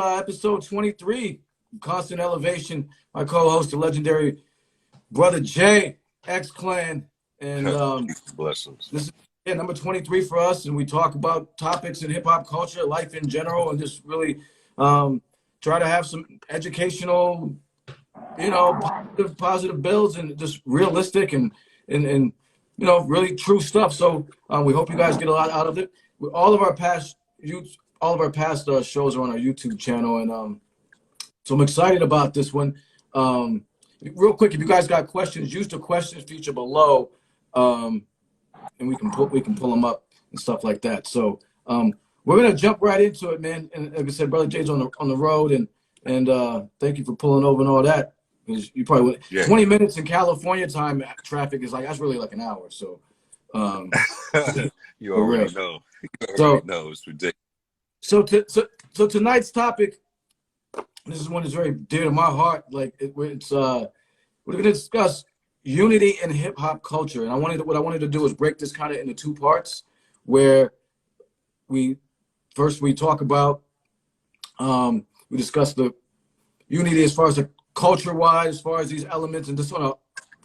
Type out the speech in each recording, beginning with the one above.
Episode 23, Constant Elevation. My co-host, the legendary Brother Jay, X-Clan. And Blessings. this is number 23 for us. And we talk about topics in hip-hop culture, life in general, and just really try to have some educational, positive builds and just realistic and really true stuff. So we hope you guys get a lot out of it. All of our past shows are on our YouTube channel, and so I'm excited about this one. Real quick, if you guys got questions, use the questions feature below, and we can pull them up and stuff like that. So we're gonna jump right into it, man. And like I said, Brother Jay's on the road, and thank you for pulling over and all that. Because you probably would, 20 minutes in California time traffic is that's really like an hour. So you already know. It's ridiculous. So tonight's topic, this is one that's very dear to my heart. We're going to discuss unity in hip hop culture, and what I wanted to do is break this kind of into two parts, where we talk about we discuss the unity as far as the culture wise, as far as these elements, and just on an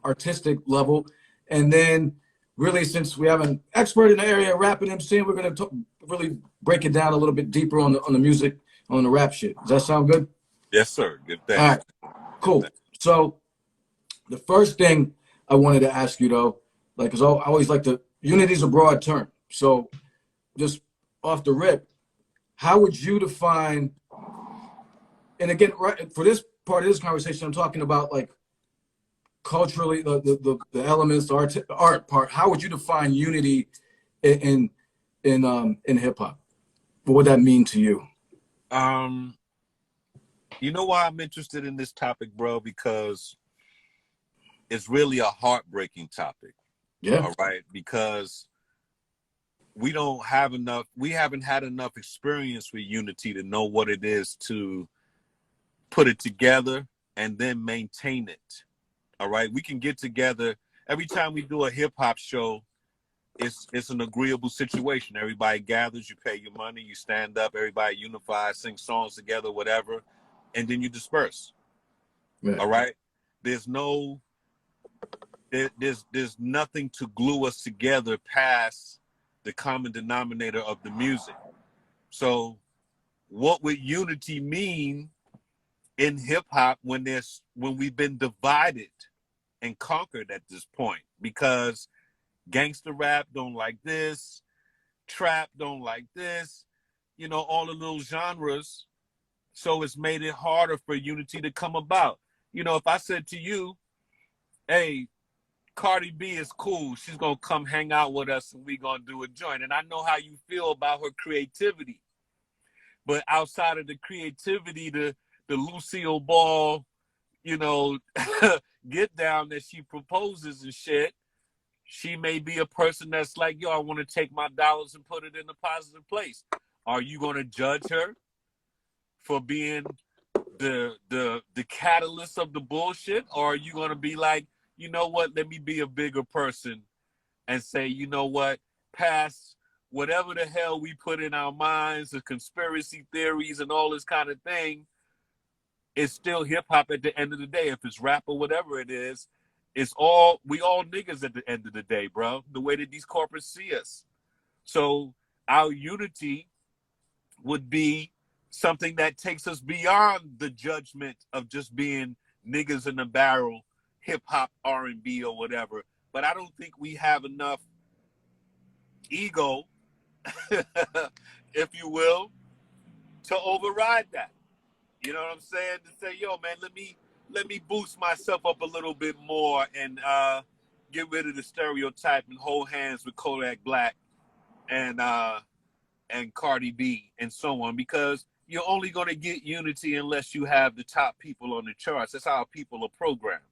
artistic level, and then really, since we have an expert in the area, rapping MCing, we're going to really break it down a little bit deeper on the music, on the rap shit. Does that sound good? Yes, sir. Good thing. All right, cool. So the first thing I wanted to ask you, though, because I always like unity is a broad term. So just off the rip, how would you define, and again, right, for this part of this conversation, I'm talking about culturally, the elements, the art part. How would you define unity in hip hop? What would that mean to you? You know why I'm interested in this topic, bro? Because it's really a heartbreaking topic. Yeah. All right. Because we haven't had enough experience with unity to know what it is to put it together and then maintain it. All right. We can get together every time we do a hip hop show. It's an agreeable situation. Everybody gathers, you pay your money, you stand up, everybody unifies, sing songs together, whatever, and then you disperse. Yeah. All right. There's nothing to glue us together past the common denominator of the music. So what would unity mean in hip hop when we've been divided and conquered at this point? Because gangster rap don't like this, trap don't like this, all the little genres. So it's made it harder for unity to come about. If I said to you, hey, Cardi B is cool, she's gonna come hang out with us and we gonna do a joint. And I know how you feel about her creativity. But outside of the creativity, the Lucille Ball, get down that she proposes and shit, she may be a person that's like, yo, I want to take my dollars and put it in a positive place. Are you going to judge her for being the catalyst of the bullshit? Or are you going to be like, you know what, let me be a bigger person and say, you know what, past whatever the hell we put in our minds, the conspiracy theories and all this kind of thing, it's still hip hop at the end of the day. If it's rap or whatever it is, we all niggas at the end of the day, bro, the way that these corporates see us. So our unity would be something that takes us beyond the judgment of just being niggas in the barrel, hip hop, R&B or whatever. But I don't think we have enough ego, if you will, to override that. You know what I'm saying? To say, yo, man, let me boost myself up a little bit more and get rid of the stereotype and hold hands with Kodak Black and Cardi B and so on, because you're only going to get unity unless you have the top people on the charts. That's how people are programmed.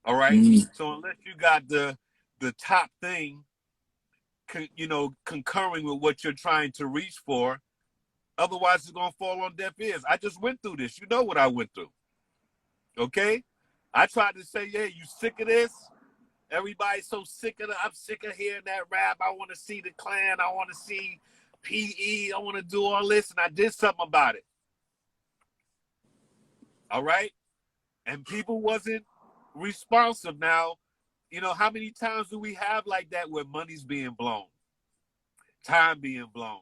All right. Mm-hmm. So unless you got the top thing, concurring with what you're trying to reach for, otherwise it's going to fall on deaf ears. I just went through this. You know what I went through. Okay. I tried to say, yeah, you sick of this? Everybody's so sick of it. I'm sick of hearing that rap. I want to see the Clan. I want to see PE. I want to do all this. And I did something about it. All right? And people wasn't responsive. Now, you know, how many times do we have like that where money's being blown, time being blown?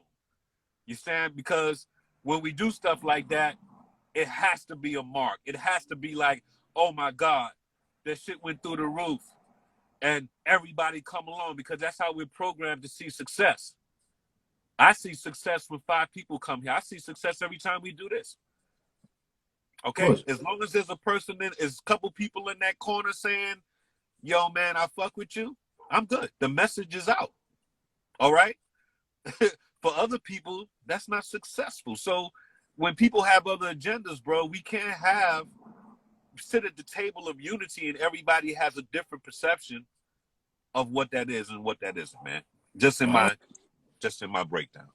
You saying? Because when we do stuff like that, it has to be a mark. It has to be like, oh my God, that shit went through the roof. And everybody come along, because that's how we're programmed to see success. I see success when 5 people come here. I see success every time we do this. Okay? As long as there's a person, there's a couple people in that corner saying, yo, man, I fuck with you, I'm good. The message is out. All right? For other people, that's not successful. So when people have other agendas, bro, we can't sit at the table of unity and everybody has a different perception of what that is and what that isn't, man. Just in my breakdown.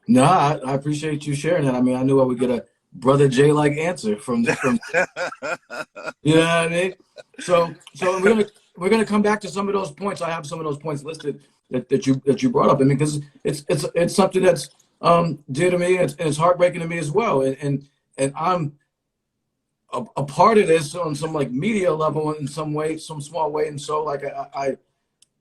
No, I appreciate you sharing that. I mean, I knew I would get a Brother J like answer from you know what I mean? So we're gonna come back to some of those points. I have some of those points listed that you brought up. I mean, because it's something that's dear to me, and it's heartbreaking to me as well. And I'm a part of this on some like media level in some way, some small way. And so like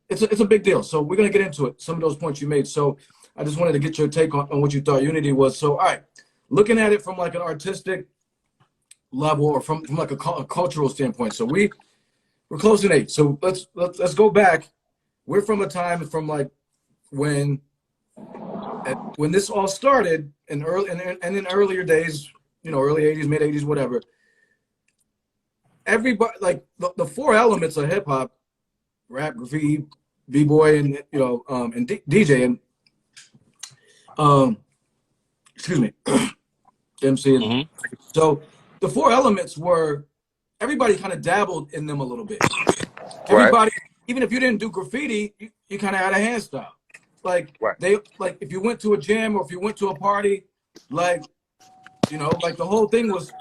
it's a big deal. So we're gonna get into it. Some of those points you made. So I just wanted to get your take on what you thought unity was. So all right, looking at it from like an artistic level or from like a cultural standpoint. So we're closing 8. So let's go back. We're from a time from like when this all started in earlier days, you know, early 80s, mid 80s, whatever. Everybody, like the 4 elements of hip hop, rap, graffiti, b-boy, and you know, and DJ, and excuse me, MC. And so the 4 elements were, everybody kind of dabbled in them a little bit. Everybody, even if you didn't do graffiti, you kind of had a hand style. Like they, like if you went to a jam or if you went to a party, like, you know, like the whole thing was,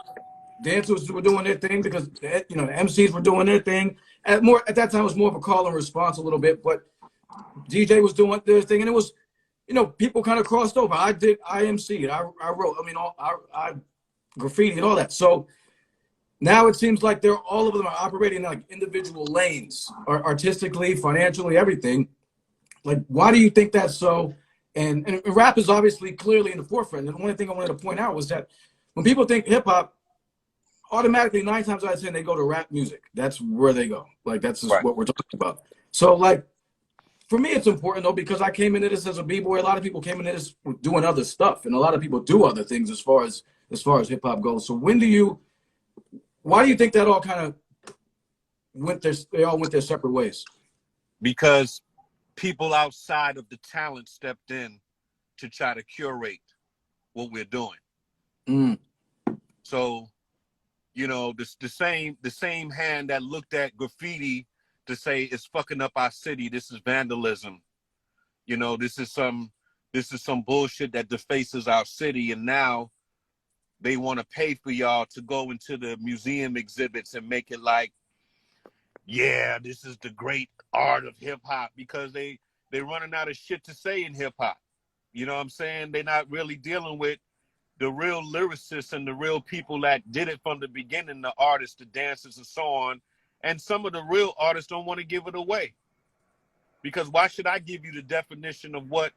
dancers were doing their thing because, you know, the MCs were doing their thing. At that time, it was more of a call and response a little bit, but DJ was doing their thing, and it was, you know, people kind of crossed over. I MC'd, I wrote, I mean, I graffiti and all that. So now it seems like all of them are operating like individual lanes, or artistically, financially, everything. Like, why do you think that's so? And rap is obviously clearly in the forefront. And the only thing I wanted to point out was that when people think hip hop, automatically 9 times out of 10 they go to rap music. That's where they go. Like that's just what we're talking about. So like for me it's important though, because I came into this as a b-boy. A lot of people came into this doing other stuff, and a lot of people do other things as far as hip hop goes. So why do you think that all kind of they all went their separate ways? Because people outside of the talent stepped in to try to curate what we're doing. So, you know, the same hand that looked at graffiti to say it's fucking up our city, this is vandalism, you know, this is some bullshit that defaces our city, and now they want to pay for y'all to go into the museum exhibits and make it like, yeah, this is the great art of hip hop, because they're running out of shit to say in hip hop. You know what I'm saying? They're not really dealing with the real lyricists and the real people that did it from the beginning, the artists, the dancers, and so on. And some of the real artists don't want to give it away. Because why should I give you the definition of what,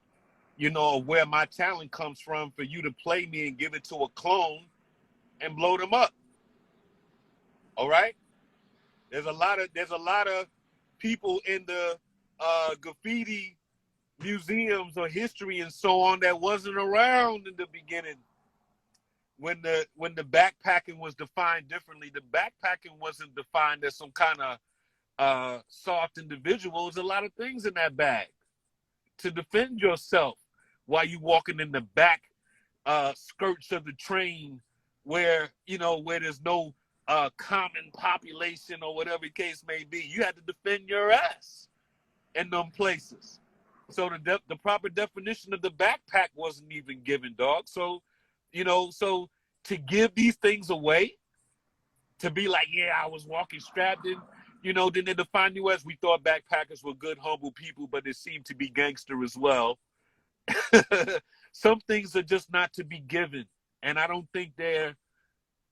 you know, of where my talent comes from for you to play me and give it to a clone and blow them up? All right? There's a lot of people in the graffiti museums or history and so on that wasn't around in the beginning. When the backpacking was defined differently, the backpacking wasn't defined as some kind of soft individual. There's a lot of things in that bag to defend yourself while you walking in the back skirts of the train, where there's no common population or whatever the case may be. You had to defend your ass in them places. So the proper definition of the backpack wasn't even given, dog. So, so to give these things away, to be like, yeah, I was walking strapped in, then they define you as, we thought backpackers were good, humble people, but they seem to be gangster as well. Some things are just not to be given. And I don't think they're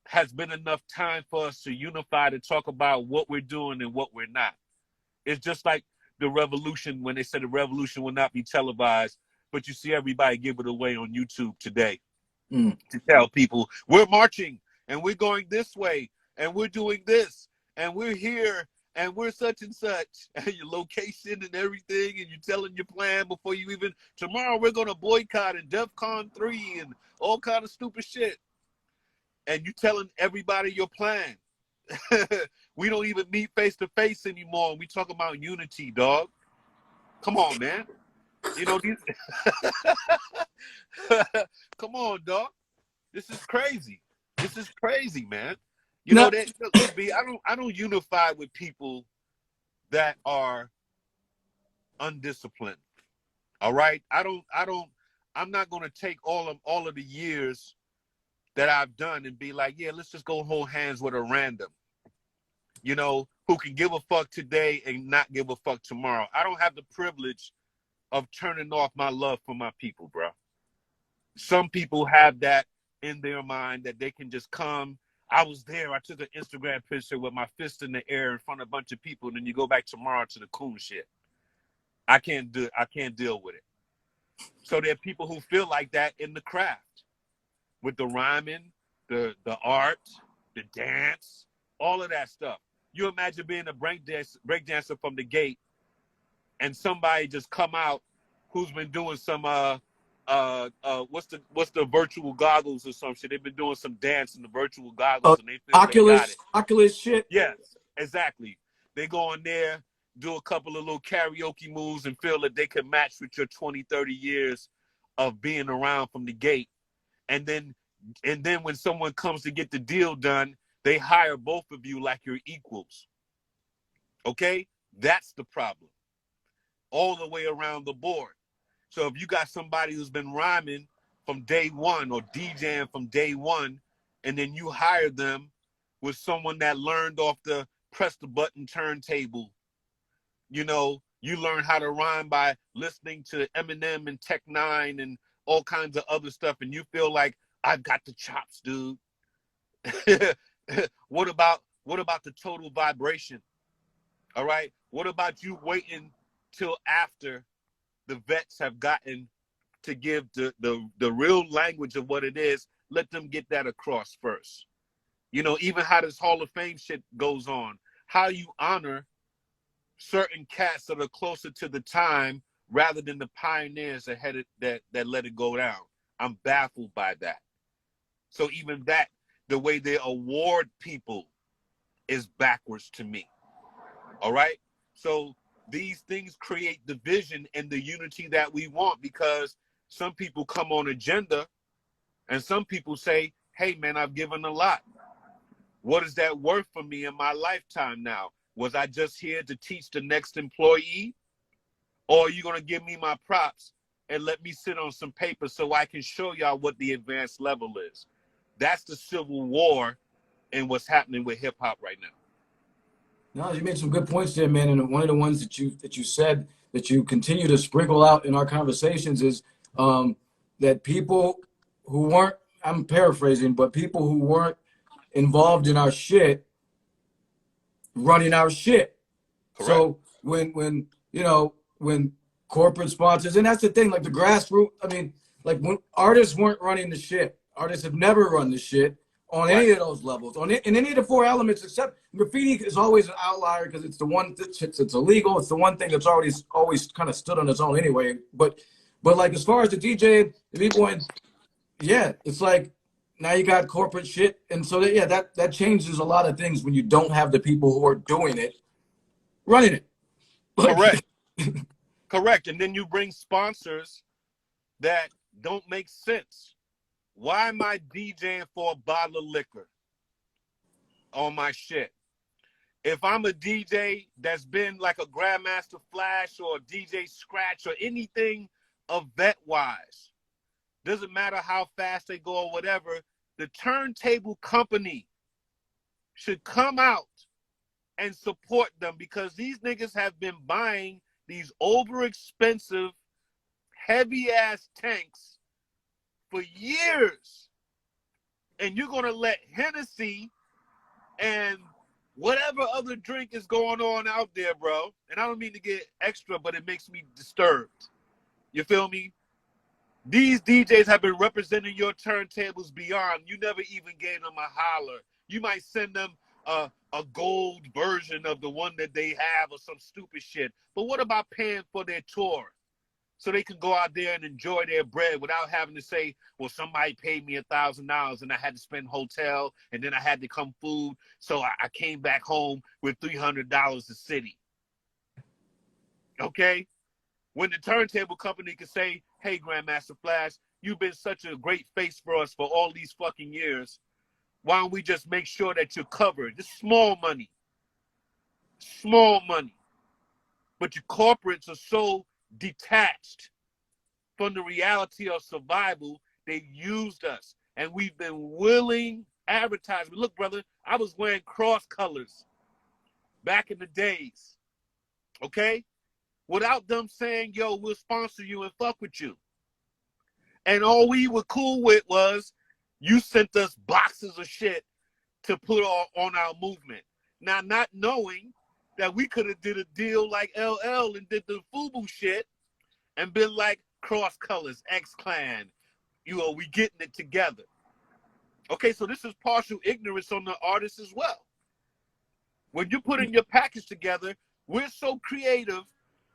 has been enough time for us to unify to talk about what we're doing and what we're not. It's just like the revolution, when they said the revolution will not be televised, but you see everybody give it away on YouTube today to tell people we're marching and we're going this way and we're doing this and we're here and we're such and such, and your location and everything, and you're telling your plan before you even, tomorrow we're going to boycott and DEFCON 3 and all kind of stupid shit. And you telling everybody your plan. We don't even meet face to face anymore. We talk about unity, dog. Come on, man. You know, these come on, dog. This is crazy. This is crazy, man. You know, look, B, I don't unify with people that are undisciplined. All right? I'm not gonna take all of the years that I've done and be like, yeah, let's just go hold hands with a random, you know, who can give a fuck today and not give a fuck tomorrow. I don't have the privilege of turning off my love for my people, bro. Some people have that in their mind that they can just come. I was there. I took an Instagram picture with my fist in the air in front of a bunch of people, and then you go back tomorrow to the coon shit. I can't deal with it. So there are people who feel like that in the craft, with the rhyming, the art, the dance, all of that stuff. You imagine being a break dancer from the gate, and somebody just come out who's been doing some what's the virtual goggles or some shit. They've been doing some dance in the virtual goggles, and they feel they got it. Oculus shit. Yes, exactly. They go in there, do a couple of little karaoke moves, and feel that they can match with your 20, 30 years of being around from the gate. And then when someone comes to get the deal done, they hire both of you like you're equals. Okay? That's the problem. All the way around the board. So if you got somebody who's been rhyming from day one or DJing from day one, and then you hire them with someone that learned off the press the button turntable, you know, you learn how to rhyme by listening to Eminem and Tech Nine and all kinds of other stuff, and you feel like, I've got the chops, dude. What about the total vibration? All right. What about you waiting till after the vets have gotten to give the real language of what it is? Let them get that across first. You know, even how this Hall of Fame shit goes on, how you honor certain cats that are closer to the time rather than the pioneers that let it go down. I'm baffled by that. So even that, the way they award people is backwards to me. All right? So these things create division and the unity that we want, because some people come on agenda and some people say, hey, man, I've given a lot. What is that worth for me in my lifetime now? Was I just here to teach the next employee? Or are you going to give me my props and let me sit on some paper so I can show y'all what the advanced level is? That's the civil war and what's happening with hip hop right now. No, you made some good points there, man. And one of the ones that you said that you continue to sprinkle out in our conversations is that people who weren't, I'm paraphrasing, but people who weren't involved in our shit running our shit. Correct. So when you know, when corporate sponsors, and that's the thing, like the grassroots, I mean, like when artists weren't running the shit, artists have never run the shit on any of those levels, in any of the four elements, except graffiti is always an outlier because it's the one it's illegal. It's the one thing that's always kind of stood on its own anyway. But like as far as the DJ, the b-boy, yeah, it's like now you got corporate shit, and so that changes a lot of things when you don't have the people who are doing it running it. Correct. Correct. And then you bring sponsors that don't make sense. Why am I DJing for a bottle of liquor on my shit? If I'm a DJ that's been like a Grandmaster Flash or a DJ Scratch or anything event-wise, doesn't matter how fast they go or whatever, the turntable company should come out and support them, because these niggas have been buying these over-expensive, heavy-ass tanks for years. and you're gonna let Hennessy and whatever other drink is going on out there, bro. And I don't mean to get extra, but it makes me disturbed. You feel me? These DJs have been representing your turntables beyond. You never even gave them a holler. You might send them a gold version of the one that they have or some stupid shit. But what about paying for their tour so they can go out there and enjoy their bread without having to say, well, somebody paid me $1,000 and I had to spend hotel and then I had to come food. So I came back home with $300 a city. Okay? When the turntable company can say, hey, Grandmaster Flash, you've been such a great face for us for all these fucking years. Why don't we just make sure that you're covered? It's small money. Small money. But your corporates are so detached from the reality of survival, they used us. And we've been willing advertisement. Look, brother, I was wearing cross colors back in the days. Okay? Without them saying, yo, we'll sponsor you and fuck with you. And all we were cool with was you sent us boxes of shit to put on our movement. Now, not knowing that we could have did a deal like LL and did the FUBU shit and been like Cross Colors, X-Clan, we getting it together. Okay, so this is partial ignorance on the artist as well. When you're putting your package together, we're so creative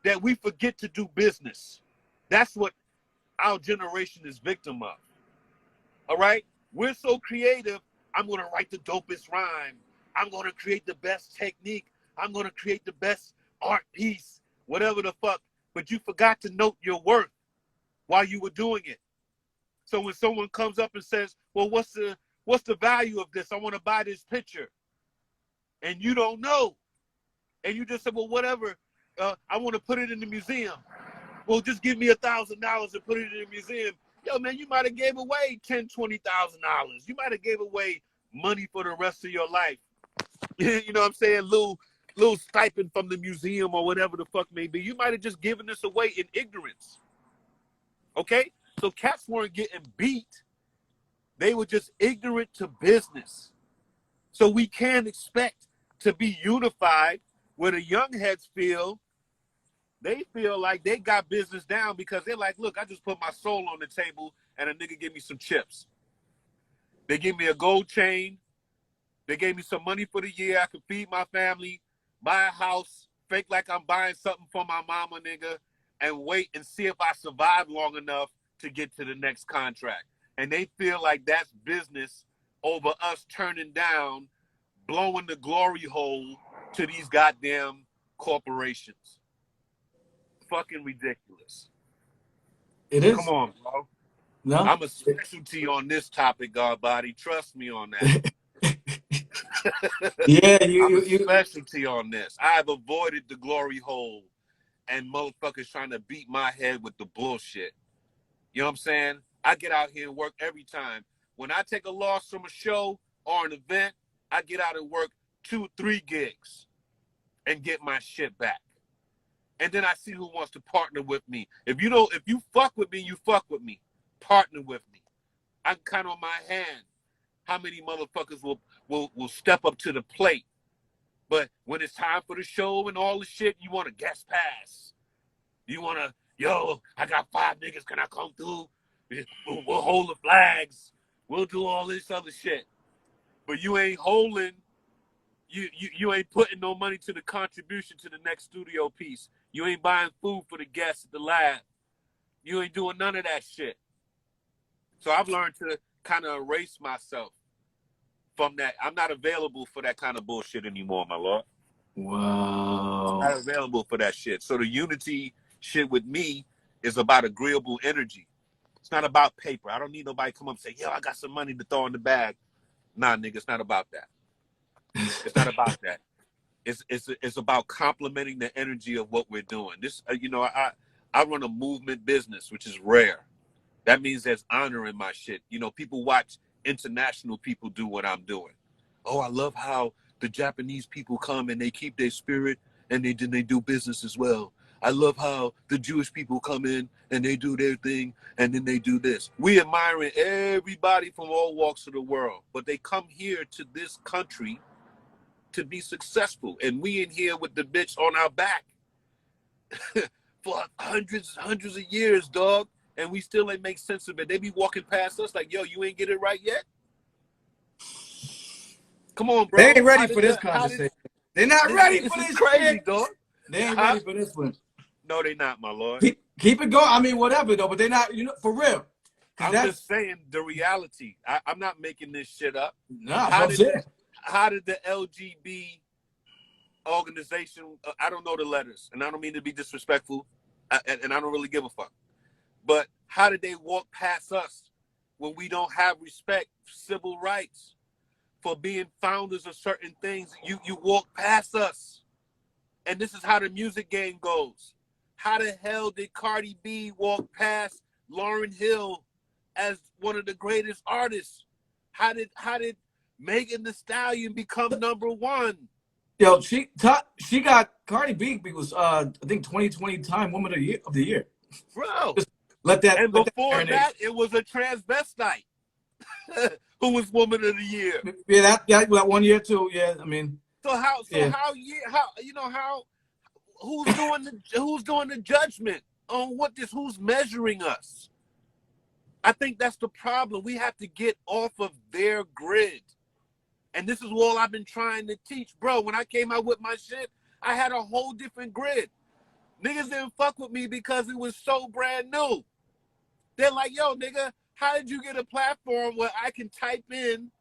that we forget to do business. That's what our generation is victim of. All right? We're so creative, I'm going to write the dopest rhyme. I'm going to create the best technique. I'm going to create the best art piece, whatever the fuck. But you forgot to note your worth while you were doing it. So when someone comes up and says, well, what's the value of this? I want to buy this picture. And you don't know. And you just say, well, whatever. I want to put it in the museum. Well, just give me $1,000 and put it in the museum. Yo, man, you might have gave away $10,000, $20,000. You might have gave away money for the rest of your life. You know what I'm saying? Little stipend from the museum or whatever the fuck may be. You might have just given this away in ignorance. Okay? So cats weren't getting beat. They were just ignorant to business. So we can't expect to be unified where the young heads feel like they got business down because they're like, look, I just put my soul on the table and a nigga give me some chips. They give me a gold chain. They gave me some money for the year. I could feed my family, buy a house, fake like I'm buying something for my mama, nigga, and wait and see if I survive long enough to get to the next contract. And they feel like that's business over us turning down, blowing the glory hole to these goddamn corporations. Fucking ridiculous. It is. Come on, bro. No? I'm a specialty on this topic, Godbody. Trust me on that. Yeah, I'm a specialty on this. I've avoided the glory hole and motherfuckers trying to beat my head with the bullshit. You know what I'm saying? I get out here and work every time. When I take a loss from a show or an event, I get out and work 2-3 gigs and get my shit back. And then I see who wants to partner with me. If you fuck with me, you fuck with me. Partner with me. I can count on my hand how many motherfuckers will step up to the plate. But when it's time for the show and all the shit, you want a guest pass. You want to, yo, I got 5 niggas, can I come through? We'll hold the flags. We'll do all this other shit. But you ain't holding, you ain't putting no money to the contribution to the next studio piece. You ain't buying food for the guests at the lab. You ain't doing none of that shit. So I've learned to kind of erase myself from that. I'm not available for that kind of bullshit anymore, my lord. Wow. I'm not available for that shit. So the unity shit with me is about agreeable energy. It's not about paper. I don't need nobody to come up and say, yo, I got some money to throw in the bag. Nah, nigga, it's not about that. It's not about that. It's about complementing the energy of what we're doing. This, I run a movement business, which is rare. That means there's honor in my shit. People watch international people do what I'm doing. Oh, I love how the Japanese people come and they keep their spirit and they do business as well. I love how the Jewish people come in and they do their thing and then they do this. We admiring everybody from all walks of the world, but they come here to this country to be successful, and we in here with the bitch on our back for hundreds of years, dog, and we still ain't make sense of it. They be walking past us like, yo, you ain't get it right yet? Come on, bro. They ain't ready for this conversation. They're not ready for this crazy, shit. dog. They ain't ready for this one. No, they not, my lord. Keep it going. I mean, whatever, though, but they're not, you know, for real. I'm just saying the reality. I'm not making this shit up. Nah, how did the LGB organization, I don't know the letters, and I don't mean to be disrespectful, and I don't really give a fuck, but how did they walk past us when we don't have respect for civil rights, for being founders of certain things? You walk past us. And this is how the music game goes. How the hell did Cardi B walk past Lauryn Hill as one of the greatest artists? How did Megan Thee Stallion become #1? Yo, she got Cardi B was I think 2020 Time Woman of the Year. Bro. And before that, it was a transvestite who was Woman of the Year. Yeah, that 1 year too. Yeah, I mean. Who's doing the judgment on who's measuring us? I think that's the problem. We have to get off of their grid. And this is all I've been trying to teach. Bro, when I came out with my shit, I had a whole different grid. Niggas didn't fuck with me because it was so brand new. They're like, yo, nigga, how did you get a platform where I can type in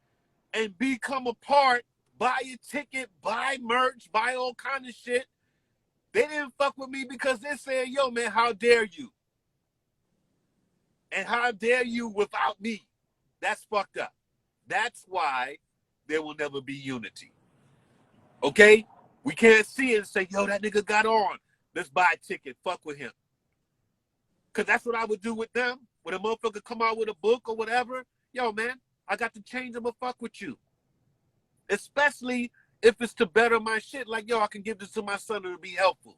and become a part, buy a ticket, buy merch, buy all kind of shit? They didn't fuck with me because they're saying, yo, man, how dare you? And how dare you without me? That's fucked up. That's why there will never be unity. Okay? We can't see it and say, yo, that nigga got on. Let's buy a ticket. Fuck with him. Because that's what I would do with them. When a motherfucker come out with a book or whatever, yo, man, I got to change them or fuck with you. Especially if it's to better my shit. Like, yo, I can give this to my son to be helpful.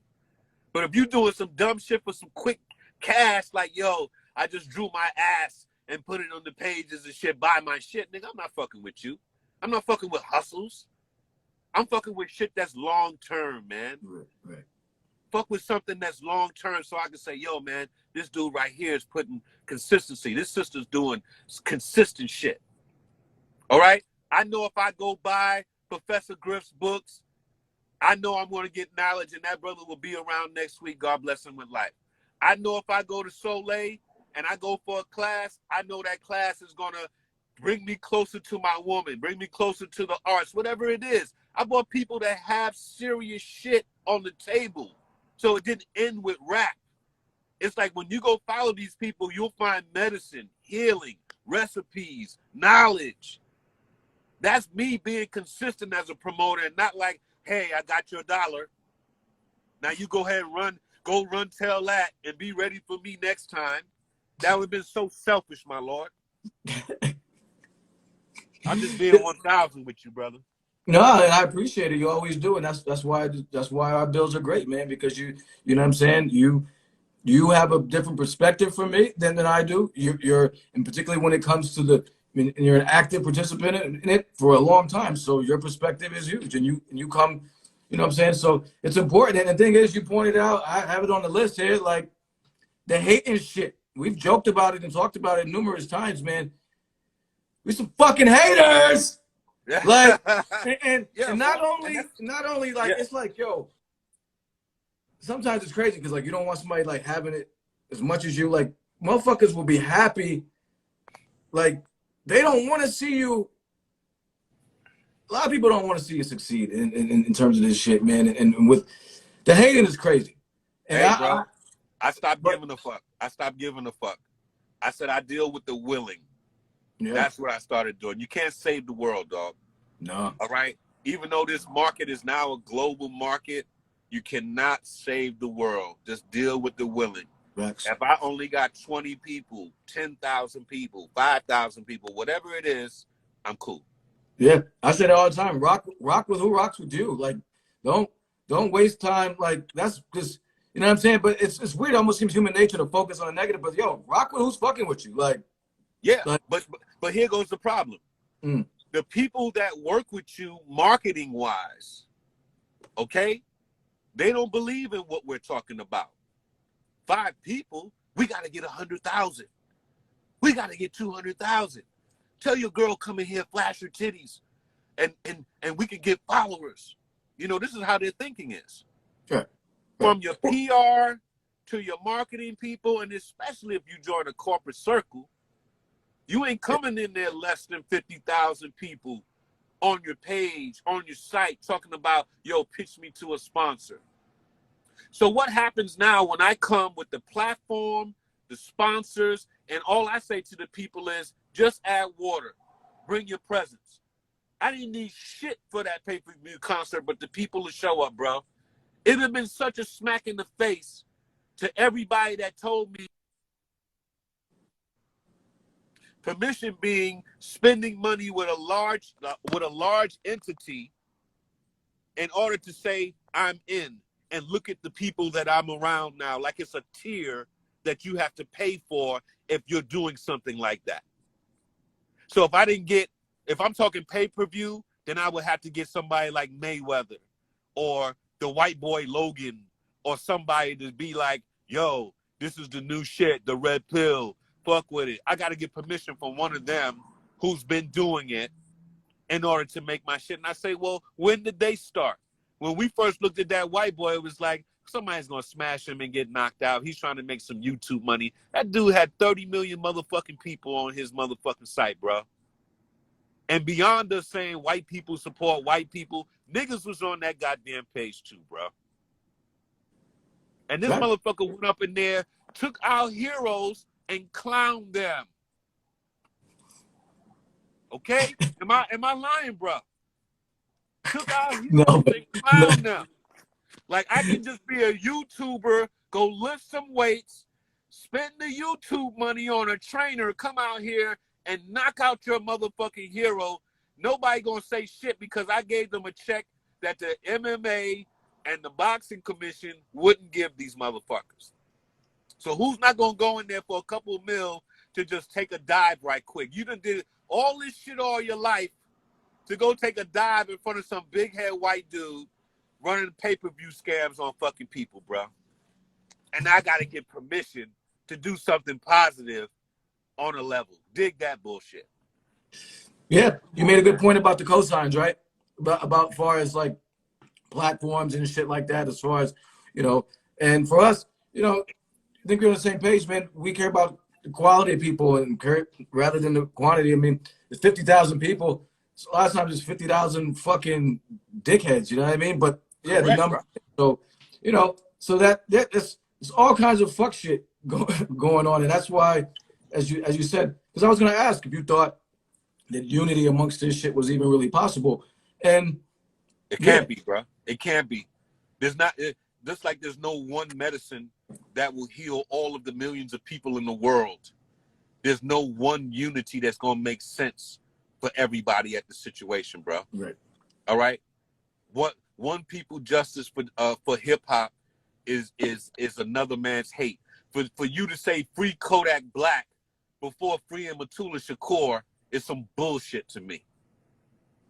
But if you doing some dumb shit for some quick cash, like, yo, I just drew my ass and put it on the pages and shit, buy my shit, nigga, I'm not fucking with you. I'm not fucking with hustles. I'm fucking with shit that's long-term, man. Right. Fuck with something that's long-term so I can say, yo, man, this dude right here is putting consistency. This sister's doing consistent shit. All right? I know if I go buy Professor Griff's books, I know I'm going to get knowledge, and that brother will be around next week. God bless him with life. I know if I go to Soleil and I go for a class, I know that class is going to bring me closer to my woman, bring me closer to the arts, whatever it is. I want people that have serious shit on the table so it didn't end with rap. It's like when you go follow these people, you'll find medicine, healing, recipes, knowledge. That's me being consistent as a promoter and not like, hey, I got your $1. Now you go ahead and go run, tell that, and be ready for me next time. That would have been so selfish, my lord. I'm just being 1,000 with you, brother. No, and I appreciate it. You always do, and that's why our bills are great, man. Because you know what I'm saying. You have a different perspective from me than I do. You're, and particularly when it comes to you're an active participant in it for a long time. So your perspective is huge, and you come, you know what I'm saying. So it's important. And the thing is, you pointed out, I have it on the list here, like the hating shit. We've joked about it and talked about it numerous times, man. We some fucking haters. Like, and not only like, it's like, yo, sometimes it's crazy because like you don't want somebody like having it as much as you. Like, motherfuckers will be happy. Like, they don't want to see you. A lot of people don't want to see you succeed in terms of this shit, man. And with the hating is crazy. And hey, bro, I stopped giving a fuck. I stopped giving a fuck. I said I deal with the willing. Yeah. That's what I started doing. You can't save the world, dog. No. All right? Even though this market is now a global market, you cannot save the world. Just deal with the willing. Right. If I only got 20 people, 10,000 people, 5,000 people, whatever it is, I'm cool. Yeah. I say that all the time. Rock with who rocks with you. Like, don't waste time. Like, that's because You know what I'm saying? But it's weird. It almost seems human nature to focus on the negative. But yo, rock with who's fucking with you. Yeah, Like but here goes the problem. mm, The people that work with you marketing wise, okay, they don't believe in what we're talking about. 5 people, we got to get 100,000. We got to get 200,000. Tell your girl come in here, flash her titties, and we can get followers. You know, this is how their thinking is. sure. From your PR to your marketing people, and especially if you join a corporate circle, you ain't coming in there less than 50,000 people on your page, on your site, talking about, yo, pitch me to a sponsor. So what happens now when I come with the platform, the sponsors, and all I say to the people is just add water, bring your presence. I didn't need shit for that pay-per-view concert, but the people to show up, bro. It would have been such a smack in the face to everybody that told me permission being spending money with a large entity in order to say I'm in, and look at the people that I'm around now like it's a tier that you have to pay for if you're doing something like that. So if I'm talking pay-per-view, then I would have to get somebody like Mayweather or the white boy Logan or somebody to be like, yo, this is the new shit, the red pill, fuck with it. I got to get permission from one of them who's been doing it in order to make my shit. And I say, well, when did they start? When we first looked at that white boy, it was like, somebody's going to smash him and get knocked out. He's trying to make some YouTube money. That dude had 30 million motherfucking people on his motherfucking site, bro. And beyond us saying white people support white people, niggas was on that goddamn page too, bro. And this motherfucker went up in there, took our heroes and clowned them. Okay? Am I lying, bro? Took our heroes and clowned them. Like, I can just be a YouTuber, go lift some weights, spend the YouTube money on a trainer, come out here and knock out your motherfucking hero. Nobody gonna say shit because I gave them a check that the MMA and the boxing commission wouldn't give these motherfuckers. So who's not gonna go in there for a couple of mil to just take a dive right quick? You done did all this shit all your life to go take a dive in front of some big head white dude running pay-per-view scams on fucking people, bro. And I gotta get permission to do something positive on a level. Dig that bullshit. Yeah, you made a good point about the cosigns, right? About far as like platforms and shit like that, as far as, you know, and for us, you know, I think we're on the same page, man. We care about the quality of people and rather than the quantity. I mean, it's 50,000 people. So last time it's 50,000 fucking dickheads, you know what I mean? But yeah, the number. So, you know, so it's all kinds of fuck shit going on. And that's why, as you said, because I was going to ask if you thought that unity amongst this shit was even really possible. And it can't be, bro. It can't be. There's just like there's no one medicine that will heal all of the millions of people in the world. There's no one unity that's going to make sense for everybody at the situation, bro. Right. All right. What one people justice for hip hop is another man's hate. For you to say free Kodak Black before freeing Matula Shakur is some bullshit to me.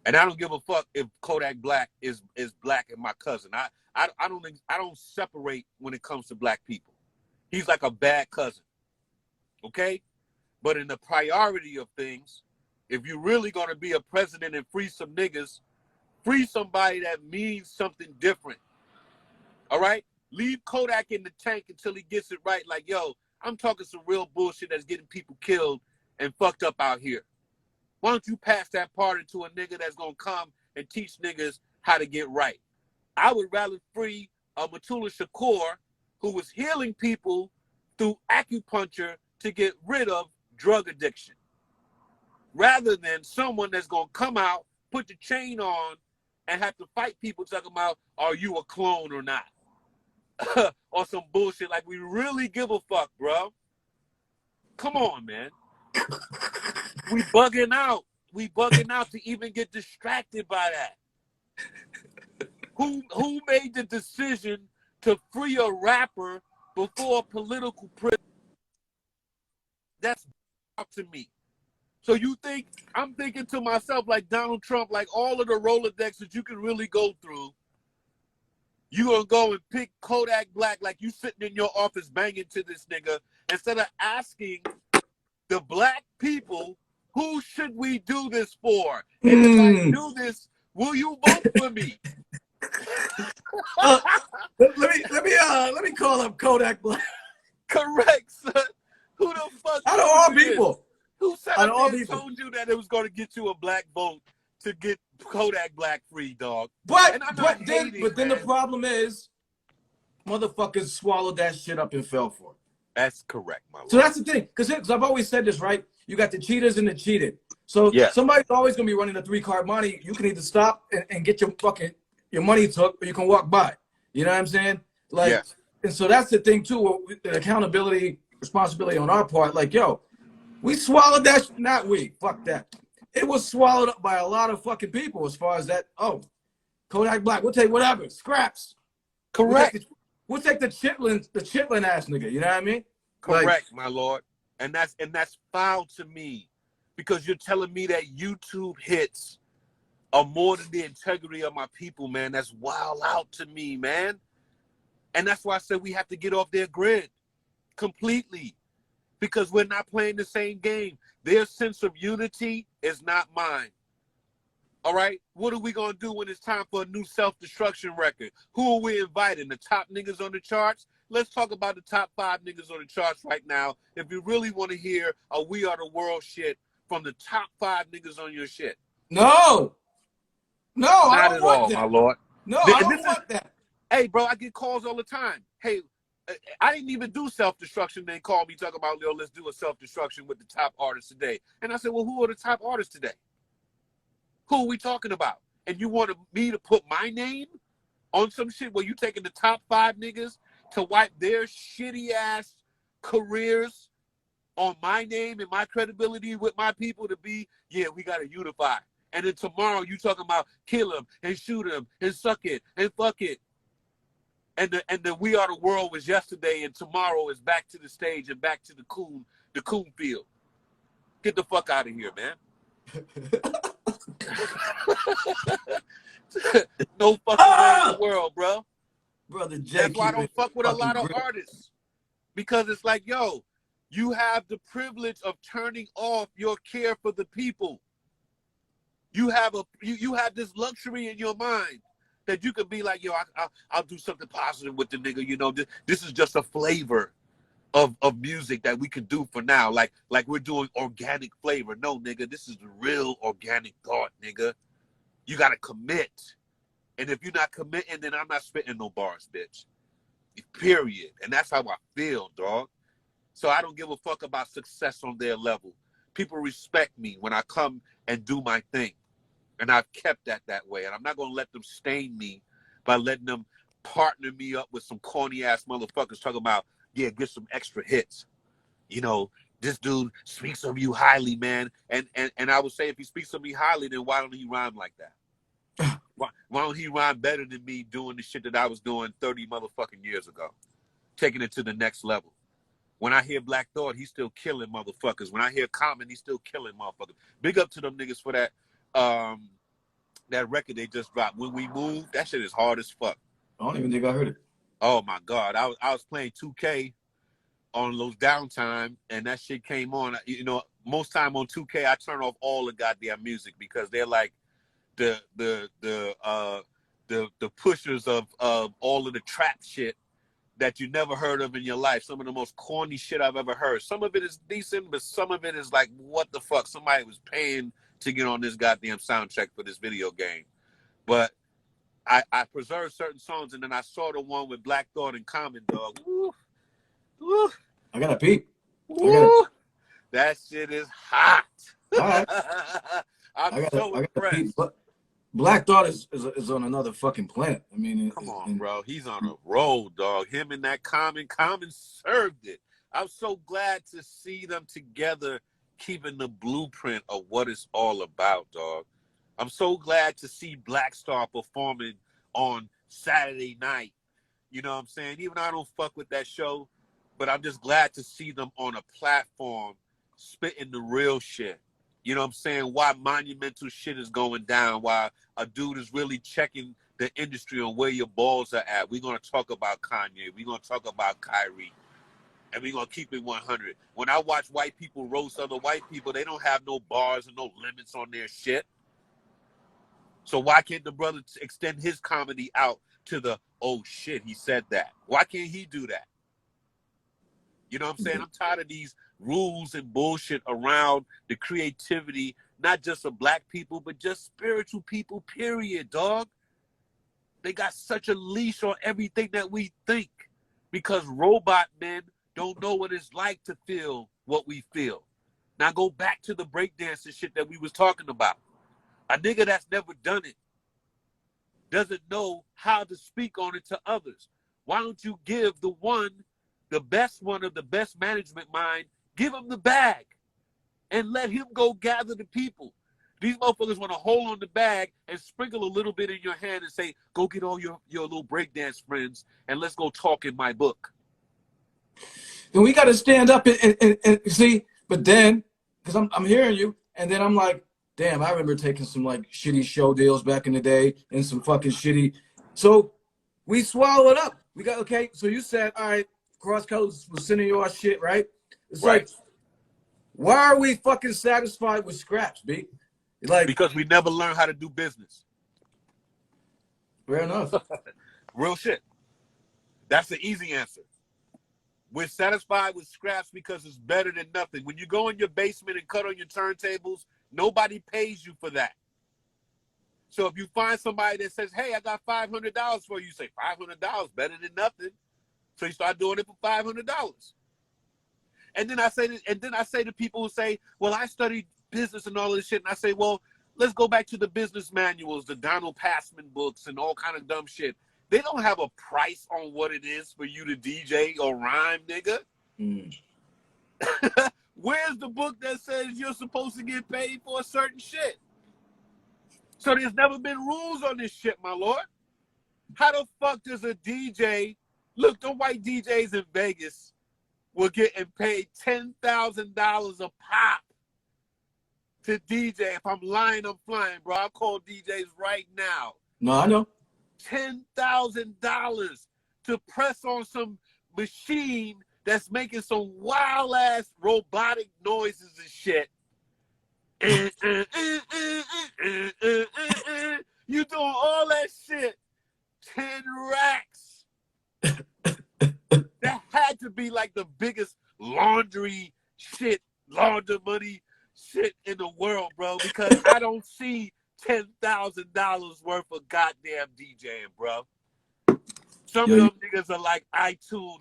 And I don't give a fuck if Kodak Black is black and my cousin. I don't separate when it comes to black people. He's like a bad cousin. Okay? But in the priority of things, if you're really gonna be a president and free some niggas, free somebody that means something different. All right? Leave Kodak in the tank until he gets it right. Like, yo, I'm talking some real bullshit that's getting people killed and fucked up out here. Why don't you pass that party to a nigga that's gonna come and teach niggas how to get right? I would rather free Matula Shakur, who was healing people through acupuncture to get rid of drug addiction, rather than someone that's gonna come out, put the chain on, and have to fight people talking about, are you a clone or not? Or some bullshit like we really give a fuck, bro. Come on, man. We bugging out. We bugging out to even get distracted by that. Who made the decision to free a rapper before a political prison. That's up to me. So you think, I'm thinking to myself like Donald Trump, like all of the Rolodex that you can really go through, you gonna go and pick Kodak Black like you sitting in your office banging to this nigga instead of asking the black people, who should we do this for? And if I do this, will you vote for me? Let me call up Kodak Black. Correct, son. Who the fuck? Out of all people. Who said Out of all and people. told you that it was going to get you a black vote to get Kodak Black free, dog? But then the problem is, motherfuckers swallowed that shit up and fell for it. That's correct, my lord. So that's the thing, because I've always said this, right? You got the cheaters and the cheated. So somebody's always gonna be running a 3-card money. You can either stop and get your money took, or you can walk by. You know what I'm saying? Like, and so that's the thing too. The accountability, responsibility on our part. Like, yo, we swallowed that. Not we. Fuck that. It was swallowed up by a lot of fucking people as far as that. Oh, Kodak Black. We'll take whatever scraps. Correct. We'll take the chitlin ass nigga. You know what I mean? Correct, like, my lord. And that's foul to me, because you're telling me that YouTube hits are more than the integrity of my people, man. That's wild out to me, man. And that's why I said we have to get off their grid completely, because we're not playing the same game. Their sense of unity is not mine. All right? What are we going to do when it's time for a new self-destruction record? Who are we inviting? The top niggas on the charts? Let's talk about the top 5 niggas on the charts right now. If you really want to hear a We Are the World shit from the top 5 niggas on your shit. No, not I don't at want all, that. my lord. No, I don't want that. Hey, bro, I get calls all the time. Hey, I didn't even do self-destruction. They call me talking about, yo, let's do a self-destruction with the top artists today. And I said, well, who are the top artists today? Who are we talking about? And you wanted me to put my name on some shit where you taking the top 5 niggas to wipe their shitty ass careers on my name and my credibility with my people to be, yeah, we got to unify. And then tomorrow you talking about kill him and shoot him and suck it and fuck it. And the We Are the World was yesterday, and tomorrow is back to the stage and back to the coon field. Get the fuck out of here, man. No fucking way in the world, bro. Brother Jay. That's why I don't fuck with a lot of artists. Because it's like, yo, you have the privilege of turning off your care for the people. You have you have this luxury in your mind that you could be like, yo, I'll do something positive with the nigga. You know, this is just a flavor of music that we can do for now. Like we're doing organic flavor. No, nigga, this is the real organic thought, nigga. You got to commit. And if you're not committing, then I'm not spitting no bars, bitch. Period. And that's how I feel, dog. So I don't give a fuck about success on their level. People respect me when I come and do my thing. And I've kept that way. And I'm not going to let them stain me by letting them partner me up with some corny ass motherfuckers talking about, yeah, get some extra hits. You know, this dude speaks of you highly, man. And I would say if he speaks of me highly, then why don't he rhyme like that? Why don't he rhyme better than me doing the shit that I was doing 30 motherfucking years ago? Taking it to the next level. When I hear Black Thought, he's still killing motherfuckers. When I hear Common, he's still killing motherfuckers. Big up to them niggas for that that record they just dropped. When We Move, that shit is hard as fuck. I don't even think I heard it. Oh my God. I was playing 2K on those downtime, and that shit came on. You know, most time on 2K, I turn off all the goddamn music because they're like the pushers of all of the trap shit that you never heard of in your life. Some of the most corny shit I've ever heard. Some of it is decent, but some of it is like, what the fuck? Somebody was paying to get on this goddamn soundtrack for this video game. But I preserved certain songs, and then I saw the one with Black Thought and Common, dog. Woo. Woo. I got a peep. Woo. That shit is hot. All right. I'm so impressed. Black Thought is on another fucking planet. I mean, come on, bro. He's on a roll, dog. Him and that Common served it. I'm so glad to see them together, keeping the blueprint of what it's all about, dog. I'm so glad to see Black Star performing on Saturday night You know what I'm saying? Even though I don't fuck with that show, but I'm just glad to see them on a platform spitting the real shit. You know what I'm saying? Why monumental shit is going down, why a dude is really checking the industry on where your balls are at. We're going to talk about Kanye. We're going to talk about Kyrie. And we're going to keep it 100. When I watch white people roast other white people, they don't have no bars and no limits on their shit. So why can't the brother extend his comedy out to the, oh shit, he said that? Why can't he do that? You know what I'm saying? I'm tired of these rules and bullshit around the creativity, not just of black people, but just spiritual people, period, dog. They got such a leash on everything that we think because robot men don't know what it's like to feel what we feel. Now go back to the breakdancing shit that we was talking about. A nigga that's never done it doesn't know how to speak on it to others. Why don't you give the best one of the best management mind, give him the bag and let him go gather the people. These motherfuckers want to hold on the bag and sprinkle a little bit in your hand and say, go get all your little breakdance friends and let's go talk in my book. And we got to stand up and see, but then, because I'm hearing you, and then I'm like, damn, I remember taking some like shitty show deals back in the day and some fucking shitty. So we swallow it up. We got, okay, so you said, all right, Cross Colors was sending you our shit, right? It's right. Like, why are we fucking satisfied with scraps, B? Like, because we never learned how to do business. Fair enough. Real shit. That's the easy answer. We're satisfied with scraps because it's better than nothing. When you go in your basement and cut on your turntables, nobody pays you for that. So if you find somebody that says, hey, I got $500 for you, you say, $500, better than nothing. So you start doing it for $500. And then I say to people who say, well, I studied business and all this shit. And I say, well, let's go back to the business manuals, the Donald Passman books and all kind of dumb shit. They don't have a price on what it is for you to DJ or rhyme, nigga. Mm. Where's the book that says you're supposed to get paid for a certain shit? So there's never been rules on this shit, my lord. How the fuck does a DJ, look, the white DJs in Vegas were getting paid $10,000 a pop to DJ. If I'm lying, I'm flying, bro. I'll call DJs right now. No, I know. $10,000 to press on some machine that's making some wild ass robotic noises and shit. You doing all that shit. 10 racks. That had to be like the biggest laundry money shit in the world, bro, because I don't see $10,000 worth of goddamn DJing, bro. Some of them niggas are like iTunes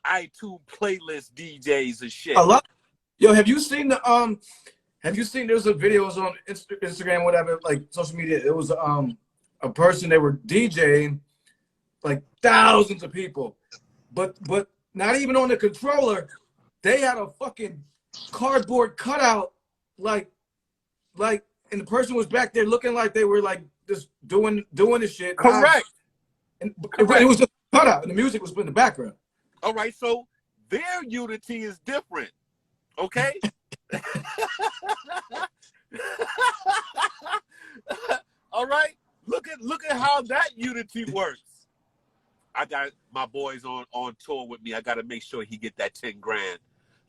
playlist DJs and shit. A lot. Yo, have you seen there's a video on Instagram, whatever, like social media. It was a person, they were DJing like thousands of people, but not even on the controller. They had a fucking cardboard cutout, like, and the person was back there looking like they were like just doing the shit. Correct. Correct. It was just a cutout, and the music was in the background. All right, so their unity is different, okay? All right, look at how that unity works. I got my boys on tour with me. I got to make sure he get that 10 grand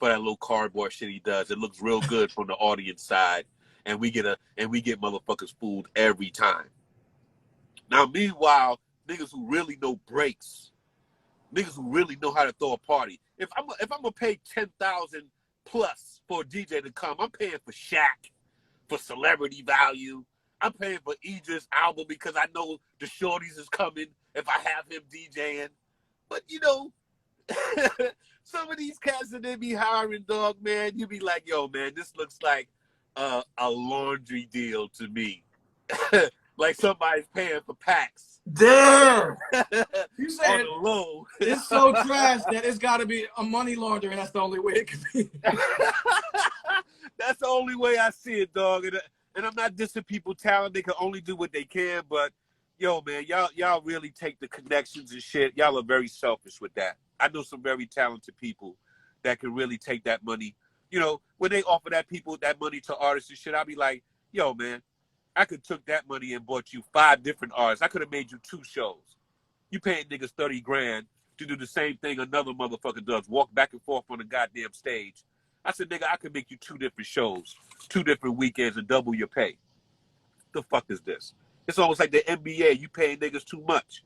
for that little cardboard shit he does. It looks real good from the audience side, and we get motherfuckers fooled every time. Now, meanwhile, niggas who really know breaks, niggas who really know how to throw a party. If I'm gonna pay $10,000 plus for a DJ to come, I'm paying for Shaq, for celebrity value. I'm paying for Idris Elba because I know the shorties is coming if I have him DJing. But you know, some of these cats that they be hiring, dog, man, you be like, yo, man, this looks like a laundry deal to me. Like somebody's paying for packs. Damn! You said on the low. It's so trash that it's got to be a money laundering. That's the only way it could be. That's the only way I see it, dog. And I'm not dissing people talent. They can only do what they can. But Yo, man, y'all really take the connections and shit. Y'all are very selfish with that. I know some very talented people that can really take that money. You know, when they offer that money to artists and shit, I'll be like, yo, man, I could took that money and bought you 5 different artists. I could have made you 2 shows. You paying niggas 30 grand to do the same thing another motherfucker does, walk back and forth on the goddamn stage. I said, nigga, I could make you 2 different shows, 2 different weekends and double your pay. The fuck is this? It's almost like the NBA. You paying niggas too much.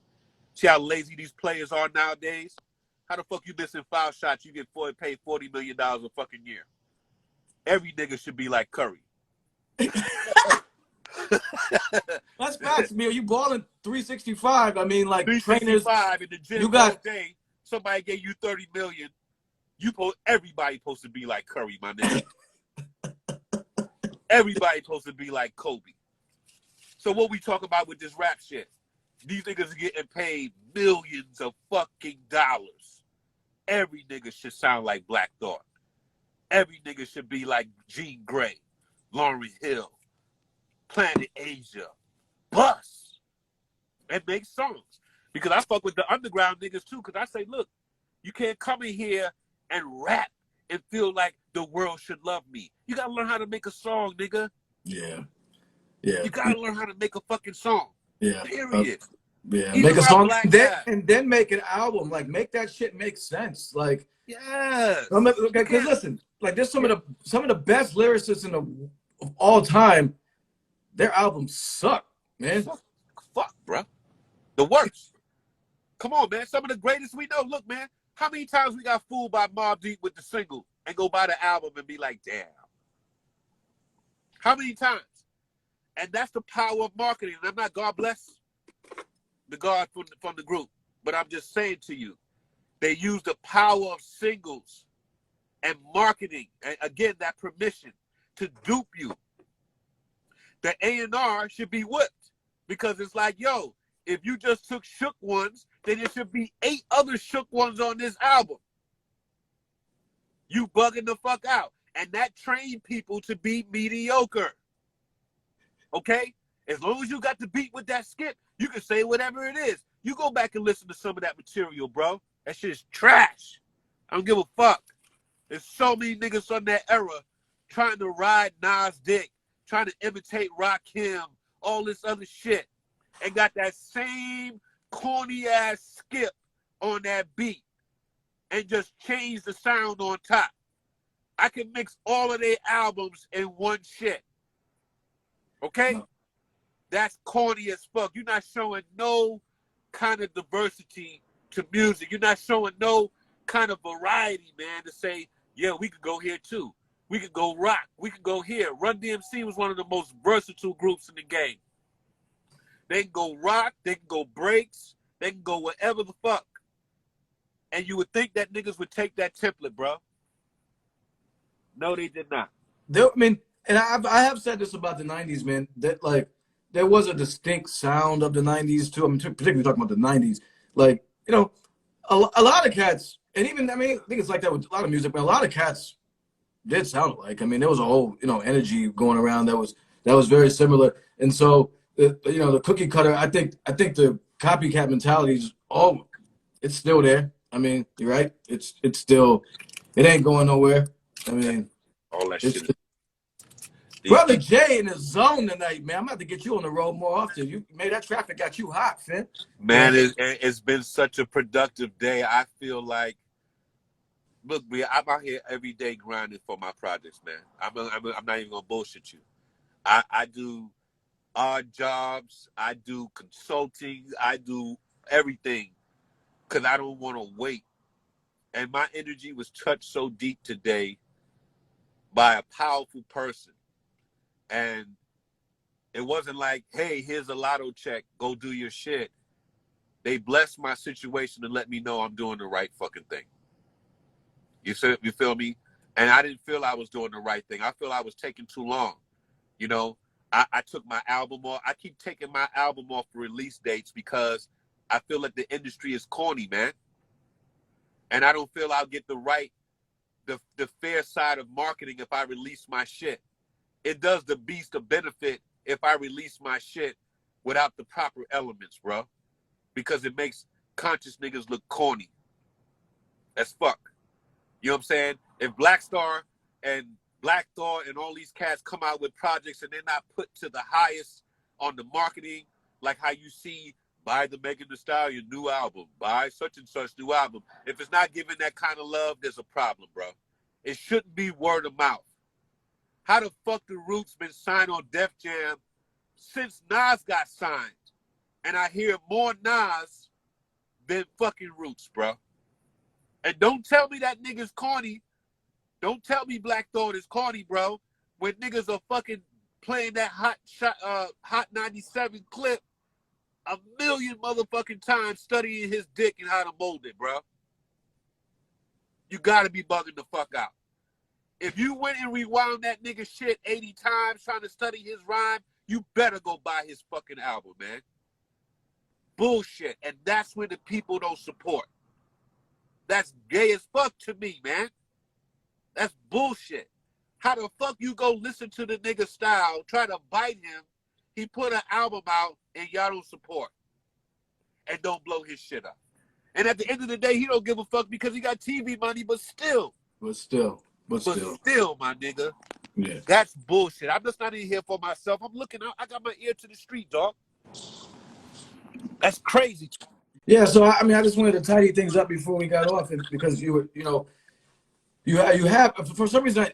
See how lazy these players are nowadays? How the fuck you missing foul shots? You get paid $40 million a fucking year. Every nigga should be like Curry. That's facts, Emil. You balling 365. I mean, like trainers. 365 in the gym all day. Somebody gave you 30 million. Everybody supposed to be like Curry, my nigga. Everybody supposed to be like Kobe. So what we talk about with this rap shit? These niggas are getting paid millions of fucking dollars. Every nigga should sound like Black Thought. Every nigga should be like Jean Grey, Lauryn Hill, Planet Asia, Bus, and make songs. Because I fuck with the underground niggas too, because I say, look, you can't come in here and rap and feel like the world should love me. You gotta learn how to make a song, nigga. Yeah. Yeah. You gotta learn how to make a fucking song. Yeah. Period. Yeah. Even make a song and then make an album. Like make that shit make sense. Like yes. Because listen, like there's some of the best lyricists of all time. Their albums suck, man. Fuck, bro. The worst. Come on, man. Some of the greatest we know. Look, man. How many times we got fooled by Mobb Deep with the single and go buy the album and be like, damn. How many times? And that's the power of marketing. And I'm not, God bless the God from the group, but I'm just saying to you, they use the power of singles and marketing, and again, that permission to dupe you. The A&R should be whipped because it's like, yo, if you just took Shook ones, then there should be 8 other Shook ones on this album. You bugging the fuck out. And that trained people to be mediocre. Okay? As long as you got the beat with that skip, you can say whatever it is. You go back and listen to some of that material, bro. That shit is trash. I don't give a fuck. There's so many niggas from that era trying to ride Nas' dick, trying to imitate Rakim, all this other shit, and got that same corny-ass skip on that beat and just change the sound on top. I can mix all of their albums in one shit. Okay? No. That's corny as fuck. You're not showing no kind of diversity to music. You're not showing no kind of variety, man, to say, yeah, we could go here too. We could go rock. We could go here. Run DMC was one of the most versatile groups in the game. They can go rock. They can go breaks. They can go whatever the fuck. And you would think that niggas would take that template, bro. No, they did not. I mean, and I have said this about the 90s, man, that, like, there was a distinct sound of the 90s, too. I'm particularly talking about the 90s. Like, you know, a lot of cats, and even, I mean, I think it's like that with a lot of music, but a lot of cats did sound alike. I mean, there was a whole, you know, energy going around that was very similar. And so, you know, the cookie cutter, I think the copycat mentality is it's still there. I mean, you're right. It's still, it ain't going nowhere. I mean, all that shit. Brother Jay in the zone tonight, man. I'm about to get you on the road more often. That traffic got you hot, Finn. Man, it's been such a productive day. I feel like, look, man, I'm out here every day grinding for my projects, man. I'm not even gonna bullshit you. I do odd jobs. I do consulting. I do everything because I don't want to wait. And my energy was touched so deep today by a powerful person. And it wasn't like, hey, here's a lotto check, go do your shit. They blessed my situation and let me know I'm doing the right fucking thing. You feel me? And I didn't feel I was doing the right thing. I feel I was taking too long. You know, I took my album off. I keep taking my album off for release dates because I feel like the industry is corny, man. And I don't feel I'll get the fair side of marketing if I release my shit. It does the beast a benefit if I release my shit without the proper elements, bro. Because it makes conscious niggas look corny as fuck. You know what I'm saying? If Black Star and Black Thought and all these cats come out with projects and they're not put to the highest on the marketing, like how you see buy the Megan Thee Stallion new album, buy such and such new album. If it's not giving that kind of love, there's a problem, bro. It shouldn't be word of mouth. How the fuck the Roots been signed on Def Jam since Nas got signed? And I hear more Nas than fucking Roots, bro. And don't tell me that nigga's corny. Don't tell me Black Thought is corny, bro. When niggas are fucking playing that Hot 97 clip a million motherfucking times, studying his dick and how to mold it, bro. You gotta be bugging the fuck out. If you went and rewound that nigga shit 80 times trying to study his rhyme, you better go buy his fucking album, man. Bullshit. And that's when the people don't support. That's gay as fuck to me, man. That's bullshit. How the fuck you go listen to the nigga style, try to bite him, he put an album out and y'all don't support and don't blow his shit up. And at the end of the day, he don't give a fuck because he got TV money, but still, my nigga, yeah, that's bullshit. I'm just not in here for myself. I'm looking out. I got my ear to the street, dog. That's crazy. yeah. So I mean, I just wanted to tidy things up before we got off, because you have for some reason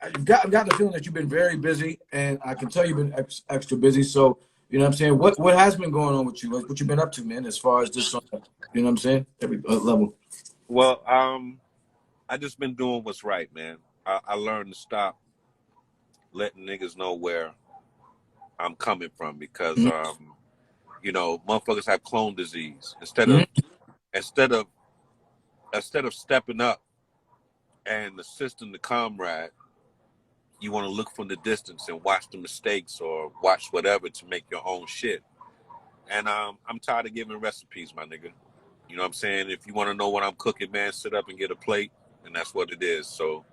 I've gotten the feeling that you've been very busy, and I can tell you've been extra busy. So you know what I'm saying. What has been going on with you? What you been up to, man? As far as this, you know what I'm saying, every level. Well, I just been doing what's right, man. I learned to stop letting niggas know where I'm coming from because, you know, motherfuckers have clone disease. Instead of stepping up and assisting the comrade, you want to look from the distance and watch the mistakes or watch whatever to make your own shit. And I'm tired of giving recipes, my nigga. You know what I'm saying? If you want to know what I'm cooking, man, sit up and get a plate, and that's what it is. So,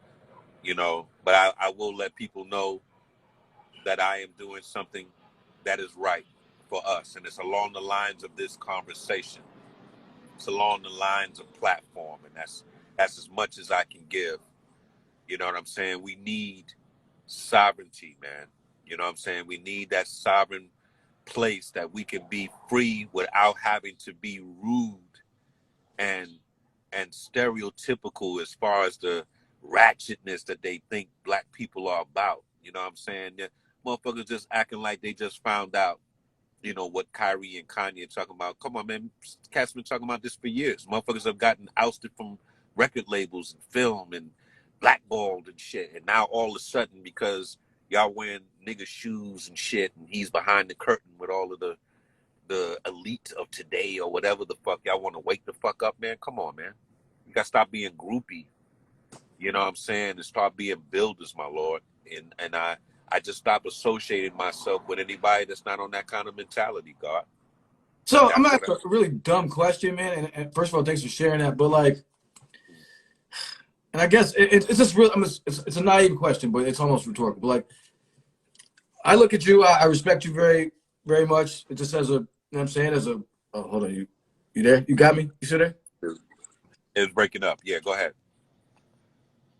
you know, but I will let people know that I am doing something that is right for us. And it's along the lines of this conversation. It's along the lines of platform. And that's as much as I can give. You know what I'm saying? We need sovereignty, man. You know what I'm saying? We need that sovereign place that we can be free without having to be rude and stereotypical as far as the ratchetness that they think black people are about. You know what I'm saying? That motherfuckers just acting like they just found out, you know, what Kyrie and Kanye are talking about. Come on, man. Cats been talking about this for years. Motherfuckers have gotten ousted from record labels and film and blackballed and shit. And now all of a sudden, because y'all wearing nigga shoes and shit, and he's behind the curtain with all of the elite of today or whatever the fuck y'all want to wake the fuck up, man. Come on, man. You gotta stop being groupie. You know what I'm saying? And start being builders, my lord. And I just stop associating myself with anybody that's not on that kind of mentality, God. So I'm gonna ask a really dumb question, man. And first of all, thanks for sharing that. But like, and I guess it's just real. It's a naive question, but it's almost rhetorical. But like, I look at you. I respect you very, very much. It just as a, you know what I'm saying, as a. Oh, hold on, you there? You got me? You still there? It's breaking up. Yeah, go ahead.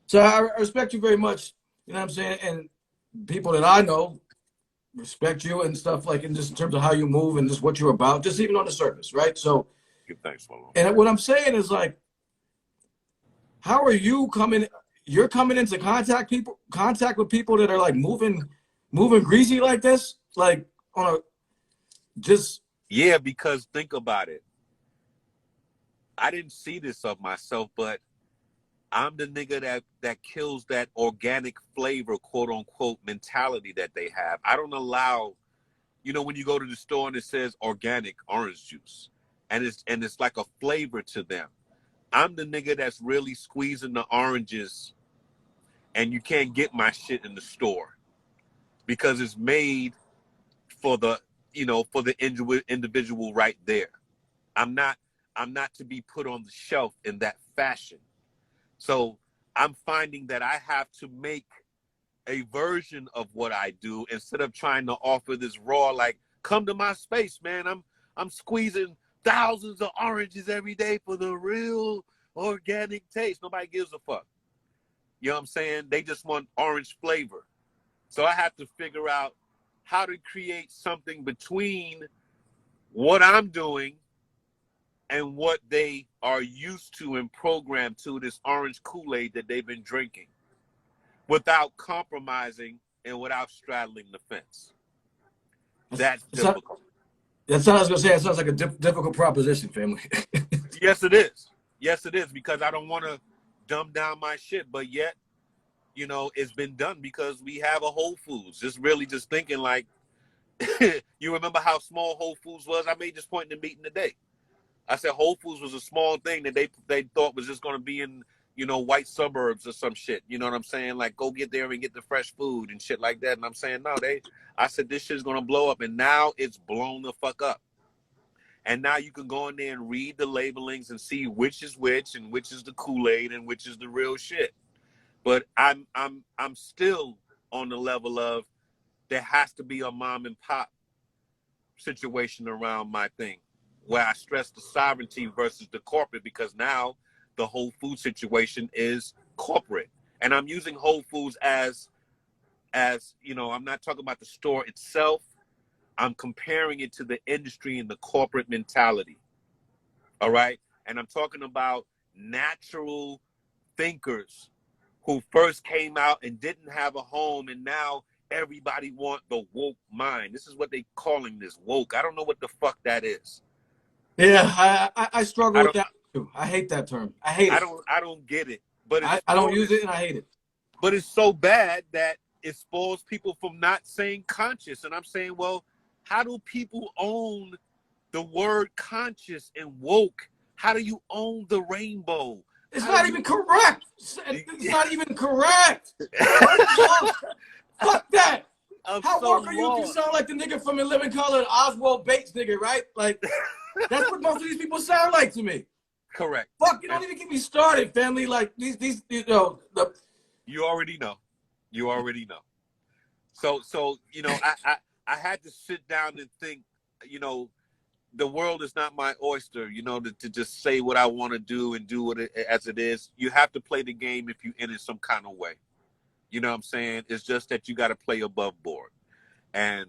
So I respect you very much. You know what I'm saying, and people that I know respect you and stuff, like in just in terms of how you move and just what you're about, just even on the surface, right? So, Give thanks, my lord. and what I'm saying is like, how are you coming? You're coming into contact with people that are like moving greasy like this, like on a just. Yeah, because think about it. I didn't see this of myself, but I'm the nigga that kills that organic flavor, quote unquote, mentality that they have. I don't allow, you know, when you go to the store and it says organic orange juice, and it's like a flavor to them. I'm the nigga that's really squeezing the oranges, and you can't get my shit in the store because it's made for the, you know, for the individual right there. I'm not to be put on the shelf in that fashion. So I'm finding that I have to make a version of what I do instead of trying to offer this raw, like, come to my space, man. I'm squeezing thousands of oranges every day for the real organic taste. Nobody gives a fuck. You know what I'm saying? They just want orange flavor. So I have to figure out how to create something between what I'm doing and what they are used to and programmed to, this orange Kool-Aid that they've been drinking, without compromising and without straddling the fence. That's difficult. That's what I was gonna say. It sounds like a difficult proposition, family. Yes, it is. Yes, it is, because I don't want to dumb down my shit, but yet, you know, it's been done because we have a Whole Foods. Just really just thinking like, you remember how small Whole Foods was? I made this point in the meeting today. I said Whole Foods was a small thing that they thought was just going to be in, you know, white suburbs or some shit. You know what I'm saying? Like, go get there and get the fresh food and shit like that. And I'm saying, no, I said, this shit's going to blow up. And now it's blown the fuck up. And now you can go in there and read the labelings and see which is which and which is the Kool-Aid and which is the real shit. But I'm still on the level of, there has to be a mom and pop situation around my thing, where I stress the sovereignty versus the corporate, because now the Whole Food situation is corporate. And I'm using Whole Foods as, you know, I'm not talking about the store itself. I'm comparing it to the industry and the corporate mentality. All right. And I'm talking about natural thinkers who first came out and didn't have a home, and now everybody want the woke mind. This is what they calling this, woke. I don't know what the fuck that is. Yeah, I struggle with that too. I hate that term. I hate it. I don't get it. But I don't use it, and I hate it. But it's so bad that it spoils people from not saying conscious. And I'm saying, well, how do people own the word conscious and woke? How do you own the rainbow? It's not even correct. It's not even correct. Fuck that. How woke are you? You sound like the nigga from In Living Color, Oswald Bates nigga, right? Like, that's what most of these people sound like to me. Correct. Fuck, you don't even get me started, family. Like, these you know. You already know. You already know. So you know, I had to sit down and think, you know, the world is not my oyster, you know, to just say what I want to do and do it as it is. You have to play the game if you in it some kind of way. You know what I'm saying? It's just that you got to play above board. And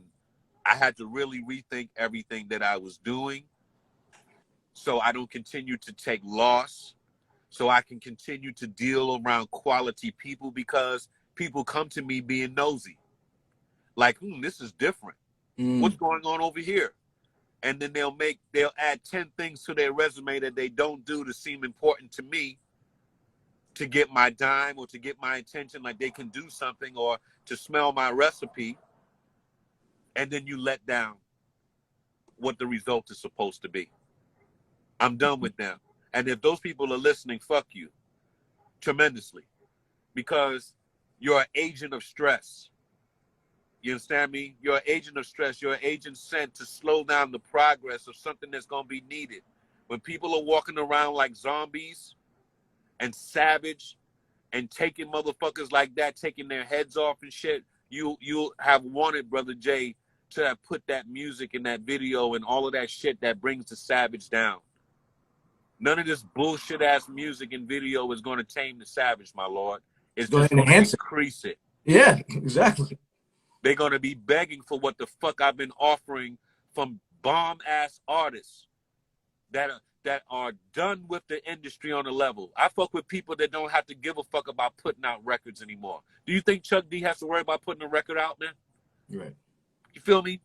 I had to really rethink everything that I was doing, so I don't continue to take loss, so I can continue to deal around quality people, because people come to me being nosy. Like, this is different. What's going on over here? And then they'll add 10 things to their resume that they don't do to seem important to me, to get my dime or to get my attention, like they can do something, or to smell my recipe. And then you let down what the result is supposed to be. I'm done with them. And if those people are listening, fuck you tremendously, because you're an agent of stress. You understand me? You're an agent of stress. You're an agent sent to slow down the progress of something that's going to be needed. When people are walking around like zombies and savage and taking motherfuckers like that, taking their heads off and shit, you have wanted Brother Jay to have put that music in that video and all of that shit that brings the savage down. None of this bullshit ass music and video is going to tame the savage, my lord. It's just going to increase it. Yeah, exactly. They're going to be begging for what the fuck I've been offering from bomb-ass artists that are done with the industry on a level. I fuck with people that don't have to give a fuck about putting out records anymore. Do you think Chuck D has to worry about putting a record out, man? Right. You feel me?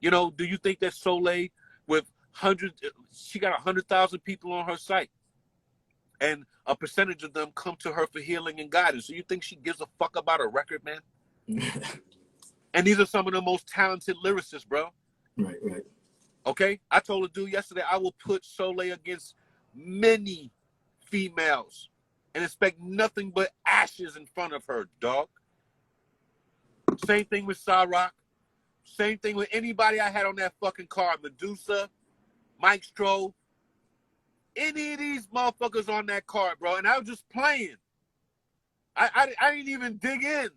You know, do you think that Soleil with she got 100,000 people on her site, and a percentage of them come to her for healing and guidance? So you think she gives a fuck about a record, man? And these are some of the most talented lyricists, bro. Right. Okay? I told a dude yesterday, I will put Soleil against many females and expect nothing but ashes in front of her, dog. Same thing with Cyrock. Same thing with anybody I had on that fucking car. Medusa, Mike Stroh. Any of these motherfuckers on that car, bro. And I was just playing. I didn't even dig in.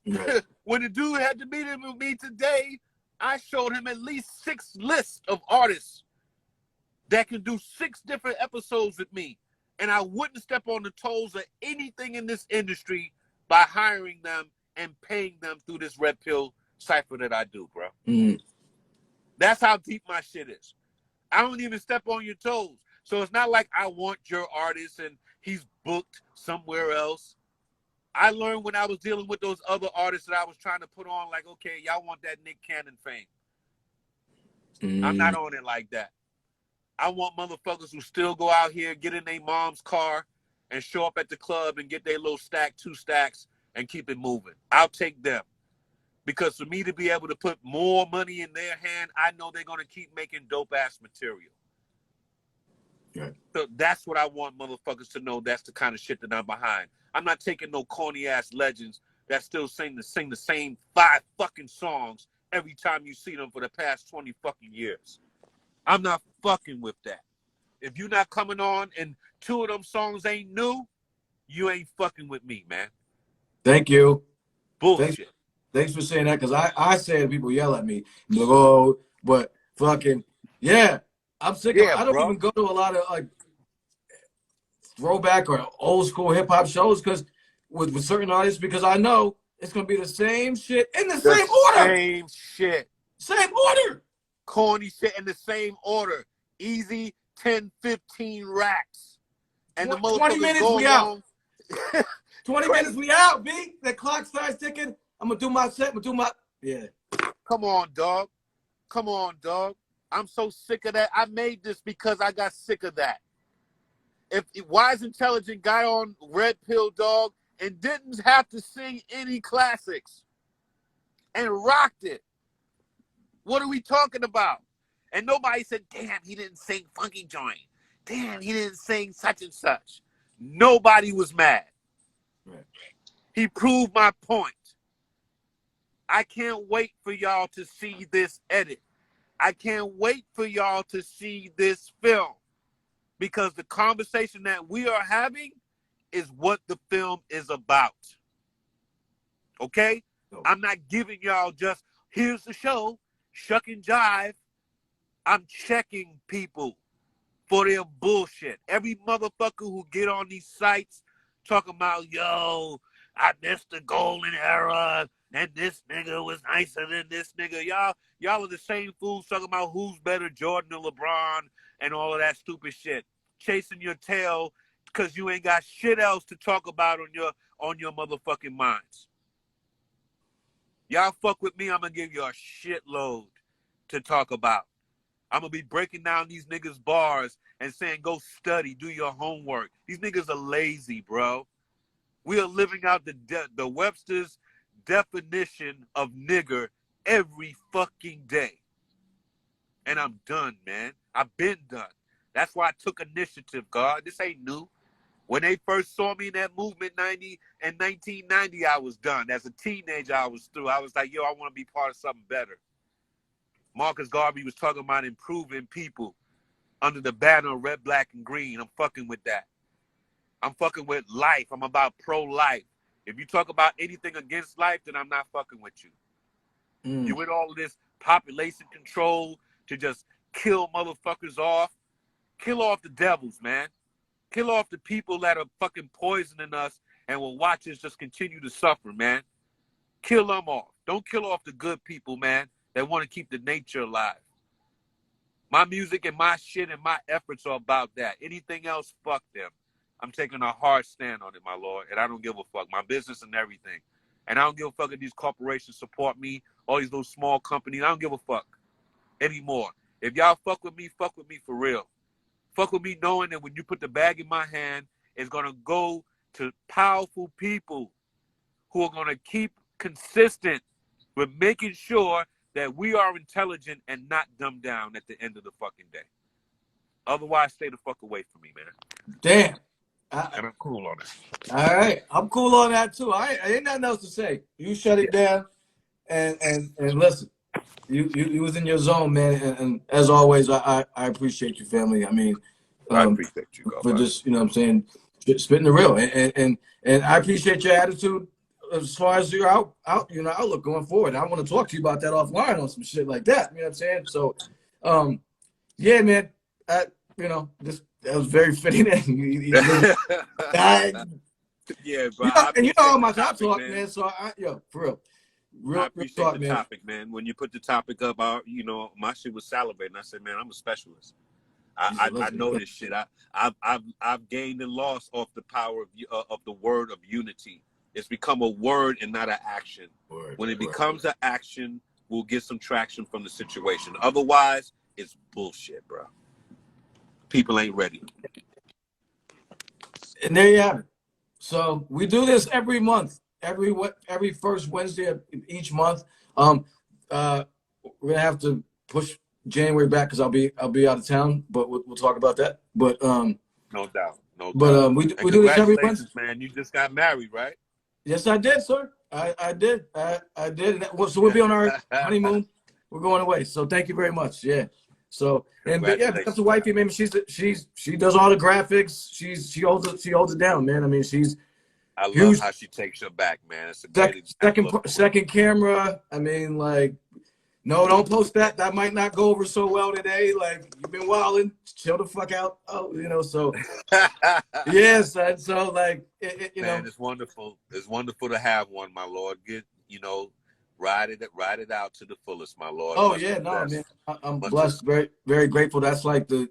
Right. When the dude had to meet him with me today, I showed him at least 6 lists of artists that can do 6 different episodes with me. And I wouldn't step on the toes of anything in this industry by hiring them and paying them through this Red Pill cipher that I do, bro. Mm. That's how deep my shit is. I don't even step on your toes. So it's not like I want your artist and he's booked somewhere else. I learned when I was dealing with those other artists that I was trying to put on, like, okay, y'all want that Nick Cannon fame. I'm not on it like that. I want motherfuckers who still go out here, get in their mom's car and show up at the club and get their little stack, 2 stacks, and keep it moving. I'll take them. Because for me to be able to put more money in their hand, I know they're going to keep making dope-ass material. Right. So that's what I want motherfuckers to know. That's the kind of shit that I'm behind. I'm not taking no corny-ass legends that still sing the same 5 fucking songs every time you see them for the past 20 fucking years. I'm not fucking with that. If you're not coming on and 2 of them songs ain't new, you ain't fucking with me, man. Thank you. Bullshit. Thanks for saying that, because I say it, people yell at me. Like, oh, but fucking, yeah. I'm sick of, I don't even go to a lot of like throwback or old school hip hop shows because with certain artists, because I know it's gonna be the same shit in the same order. Same shit. Same order. Corny shit in the same order. Easy 10, 15 racks. And the 20 minutes we out. 20 minutes we out, B. The clock starts ticking. I'm gonna do my set, yeah. Come on, dog. Come on, dog. I'm so sick of that. I made this because I got sick of that. If Wise Intelligent got on Red Pill, dog, and didn't have to sing any classics and rocked it, what are we talking about? And nobody said, damn, he didn't sing Funky Joint. Damn, he didn't sing such and such. Nobody was mad. Right. He proved my point. I can't wait for y'all to see this edit. I can't wait for y'all to see this film, because the conversation that we are having is what the film is about. Okay? I'm not giving y'all just, here's the show, shuck and jive. I'm checking people for their bullshit. Every motherfucker who get on these sites talking about, yo, I missed the golden era, and this nigga was nicer than this nigga. Y'all are the same fools talking about who's better, Jordan or LeBron, and all of that stupid shit. Chasing your tail because you ain't got shit else to talk about on your motherfucking minds. Y'all fuck with me, I'm gonna give you a shitload to talk about. I'm gonna be breaking down these niggas' bars and saying, go study, do your homework. These niggas are lazy, bro. We are living out the Webster's definition of nigger every fucking day. And I'm done, man. I've been done. That's why I took initiative, God. This ain't new. When they first saw me in that movement in 1990, I was done. As a teenager, I was through. I was like, yo, I want to be part of something better. Marcus Garvey was talking about improving people under the banner of red, black, and green. I'm fucking with that. I'm fucking with life. I'm about pro-life. If you talk about anything against life, then I'm not fucking with you. You with all of this population control to just kill motherfuckers off. Kill off the devils, man. Kill off the people that are fucking poisoning us and will watch us just continue to suffer, man. Kill them off. Don't kill off the good people, man, that want to keep the nature alive. My music and my shit and my efforts are about that. Anything else, fuck them. I'm taking a hard stand on it, my lord, and I don't give a fuck. My business and everything. And I don't give a fuck if these corporations support me, all these little small companies. I don't give a fuck anymore. If y'all fuck with me for real. Fuck with me knowing that when you put the bag in my hand, it's going to go to powerful people who are going to keep consistent with making sure that we are intelligent and not dumbed down at the end of the fucking day. Otherwise, stay the fuck away from me, man. Damn. And I'm cool on it. All right. I'm cool on that, too. I ain't nothing else to say. You shut it down and listen. You was in your zone, man, and as always, I appreciate you, family. I mean, I appreciate you, for just, you know what I'm saying, spitting the real, and I appreciate your attitude. as far as your outlook going forward. I want to talk to you about that offline on some shit like that. You know what I'm saying? So, yeah, man. That was very fitting. Yeah, bro. And you know how much I talk, man. So for real. I appreciate the topic, man. When you put the topic up, my shit was salivating. I said, man, I'm a specialist. I know this shit. I've gained and lost off the power of the word of unity. It's become a word and not an action. When it becomes an action, we'll get some traction from the situation. Otherwise, it's bullshit, bro. People ain't ready. And there you have it. So we do this every month, every first Wednesday of each month. We're gonna have to push January back because I'll be out of town, but we'll talk about that. But no doubt. But we do this every month. Man, you just got married, right? Yes, I did, sir. I did. I did. So we'll be on our honeymoon. We're going away. So thank you very much. Yeah. So because the wifey, man, she does all the graphics. She holds it down, man. I mean, I love how she takes your back, man. It's a great second camera. I mean, like, no, don't post that. That might not go over so well today. Like, you've been wilding. Chill the fuck out. Oh, so yes, and so like, man, it's wonderful. It's wonderful to have one, my lord. Ride it out to the fullest, my lord. Oh yeah, no, man. I'm blessed, very, very grateful. That's like the,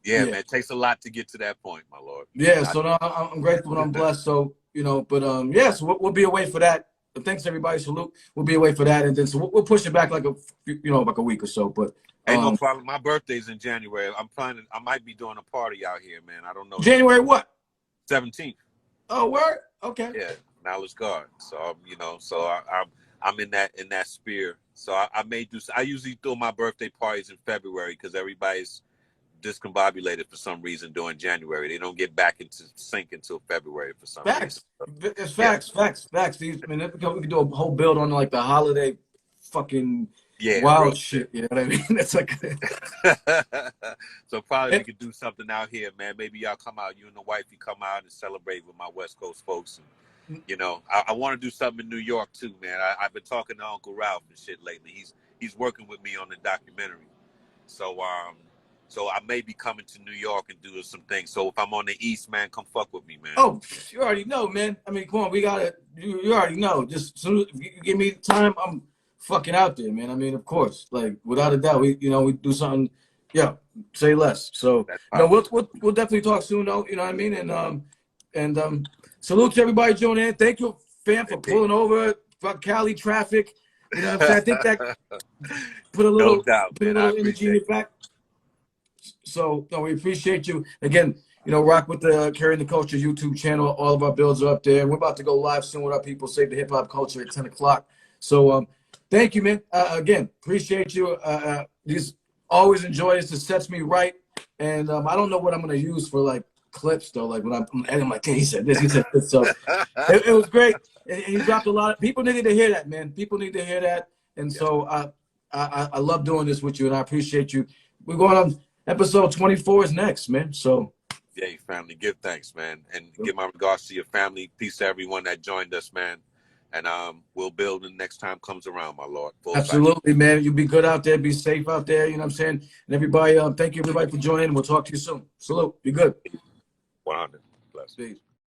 Yeah, man, it takes a lot to get to that point, my lord. Yeah, so no, I'm grateful and I'm blessed. So, so we'll be away for that. But thanks everybody. Salute. We'll be away for that, and then so we'll push it back like a week or so. But ain't no problem. My birthday's in January. I might be doing a party out here, man. I don't know. January what? 17th. Oh, word. Okay. Yeah, Knowledge Garden. So I'm in that sphere. So I may do. I usually throw my birthday parties in February because everybody's discombobulated for some reason during January. They don't get back into sync until February for some reason. It's facts. These, I mean, we can do a whole build on like the holiday fucking wild shit. You know what I mean? It's like so probably we could do something out here, man. Maybe y'all come out, you and the wife, you come out and celebrate with my West Coast folks. And, I want to do something in New York too, man. I've been talking to Uncle Ralph and shit lately. He's working with me on the documentary. So I may be coming to New York and doing some things. So if I'm on the East, man, come fuck with me, man. Oh, you already know, man. I mean, come on, we got it. You already know. Just soon as you give me time, I'm fucking out there, man. I mean, of course, like without a doubt, we do something. Yeah, say less. So we'll definitely talk soon, though. You know what I mean? And salute to everybody joining in. Thank you, fam, for pulling over. Fuck Cali traffic. You know what I'm saying? I think that put a little energy in your back. So we appreciate you again. Rock with the Carrying the Culture YouTube channel. All of our builds are up there. We're about to go live soon with our people. Save the Hip Hop Culture at 10 o'clock. So thank you, man. Again, appreciate you. These always enjoy this. It sets me right. And I don't know what I'm gonna use for like clips though. Like when I'm editing, like, he said this, he said this. So it was great. And he dropped a lot of people needed to hear that, man. People need to hear that. And so I love doing this with you, and I appreciate you. We're going on. Episode 24 is next, man. So, yeah, family, give thanks, man, and give my regards to your family. Peace to everyone that joined us, man. And we'll build the next time comes around, my lord. Absolutely, man. You be good out there. Be safe out there. You know what I'm saying? And everybody, thank you everybody for joining. We'll talk to you soon. Salute. Be good. 100. Bless. Peace.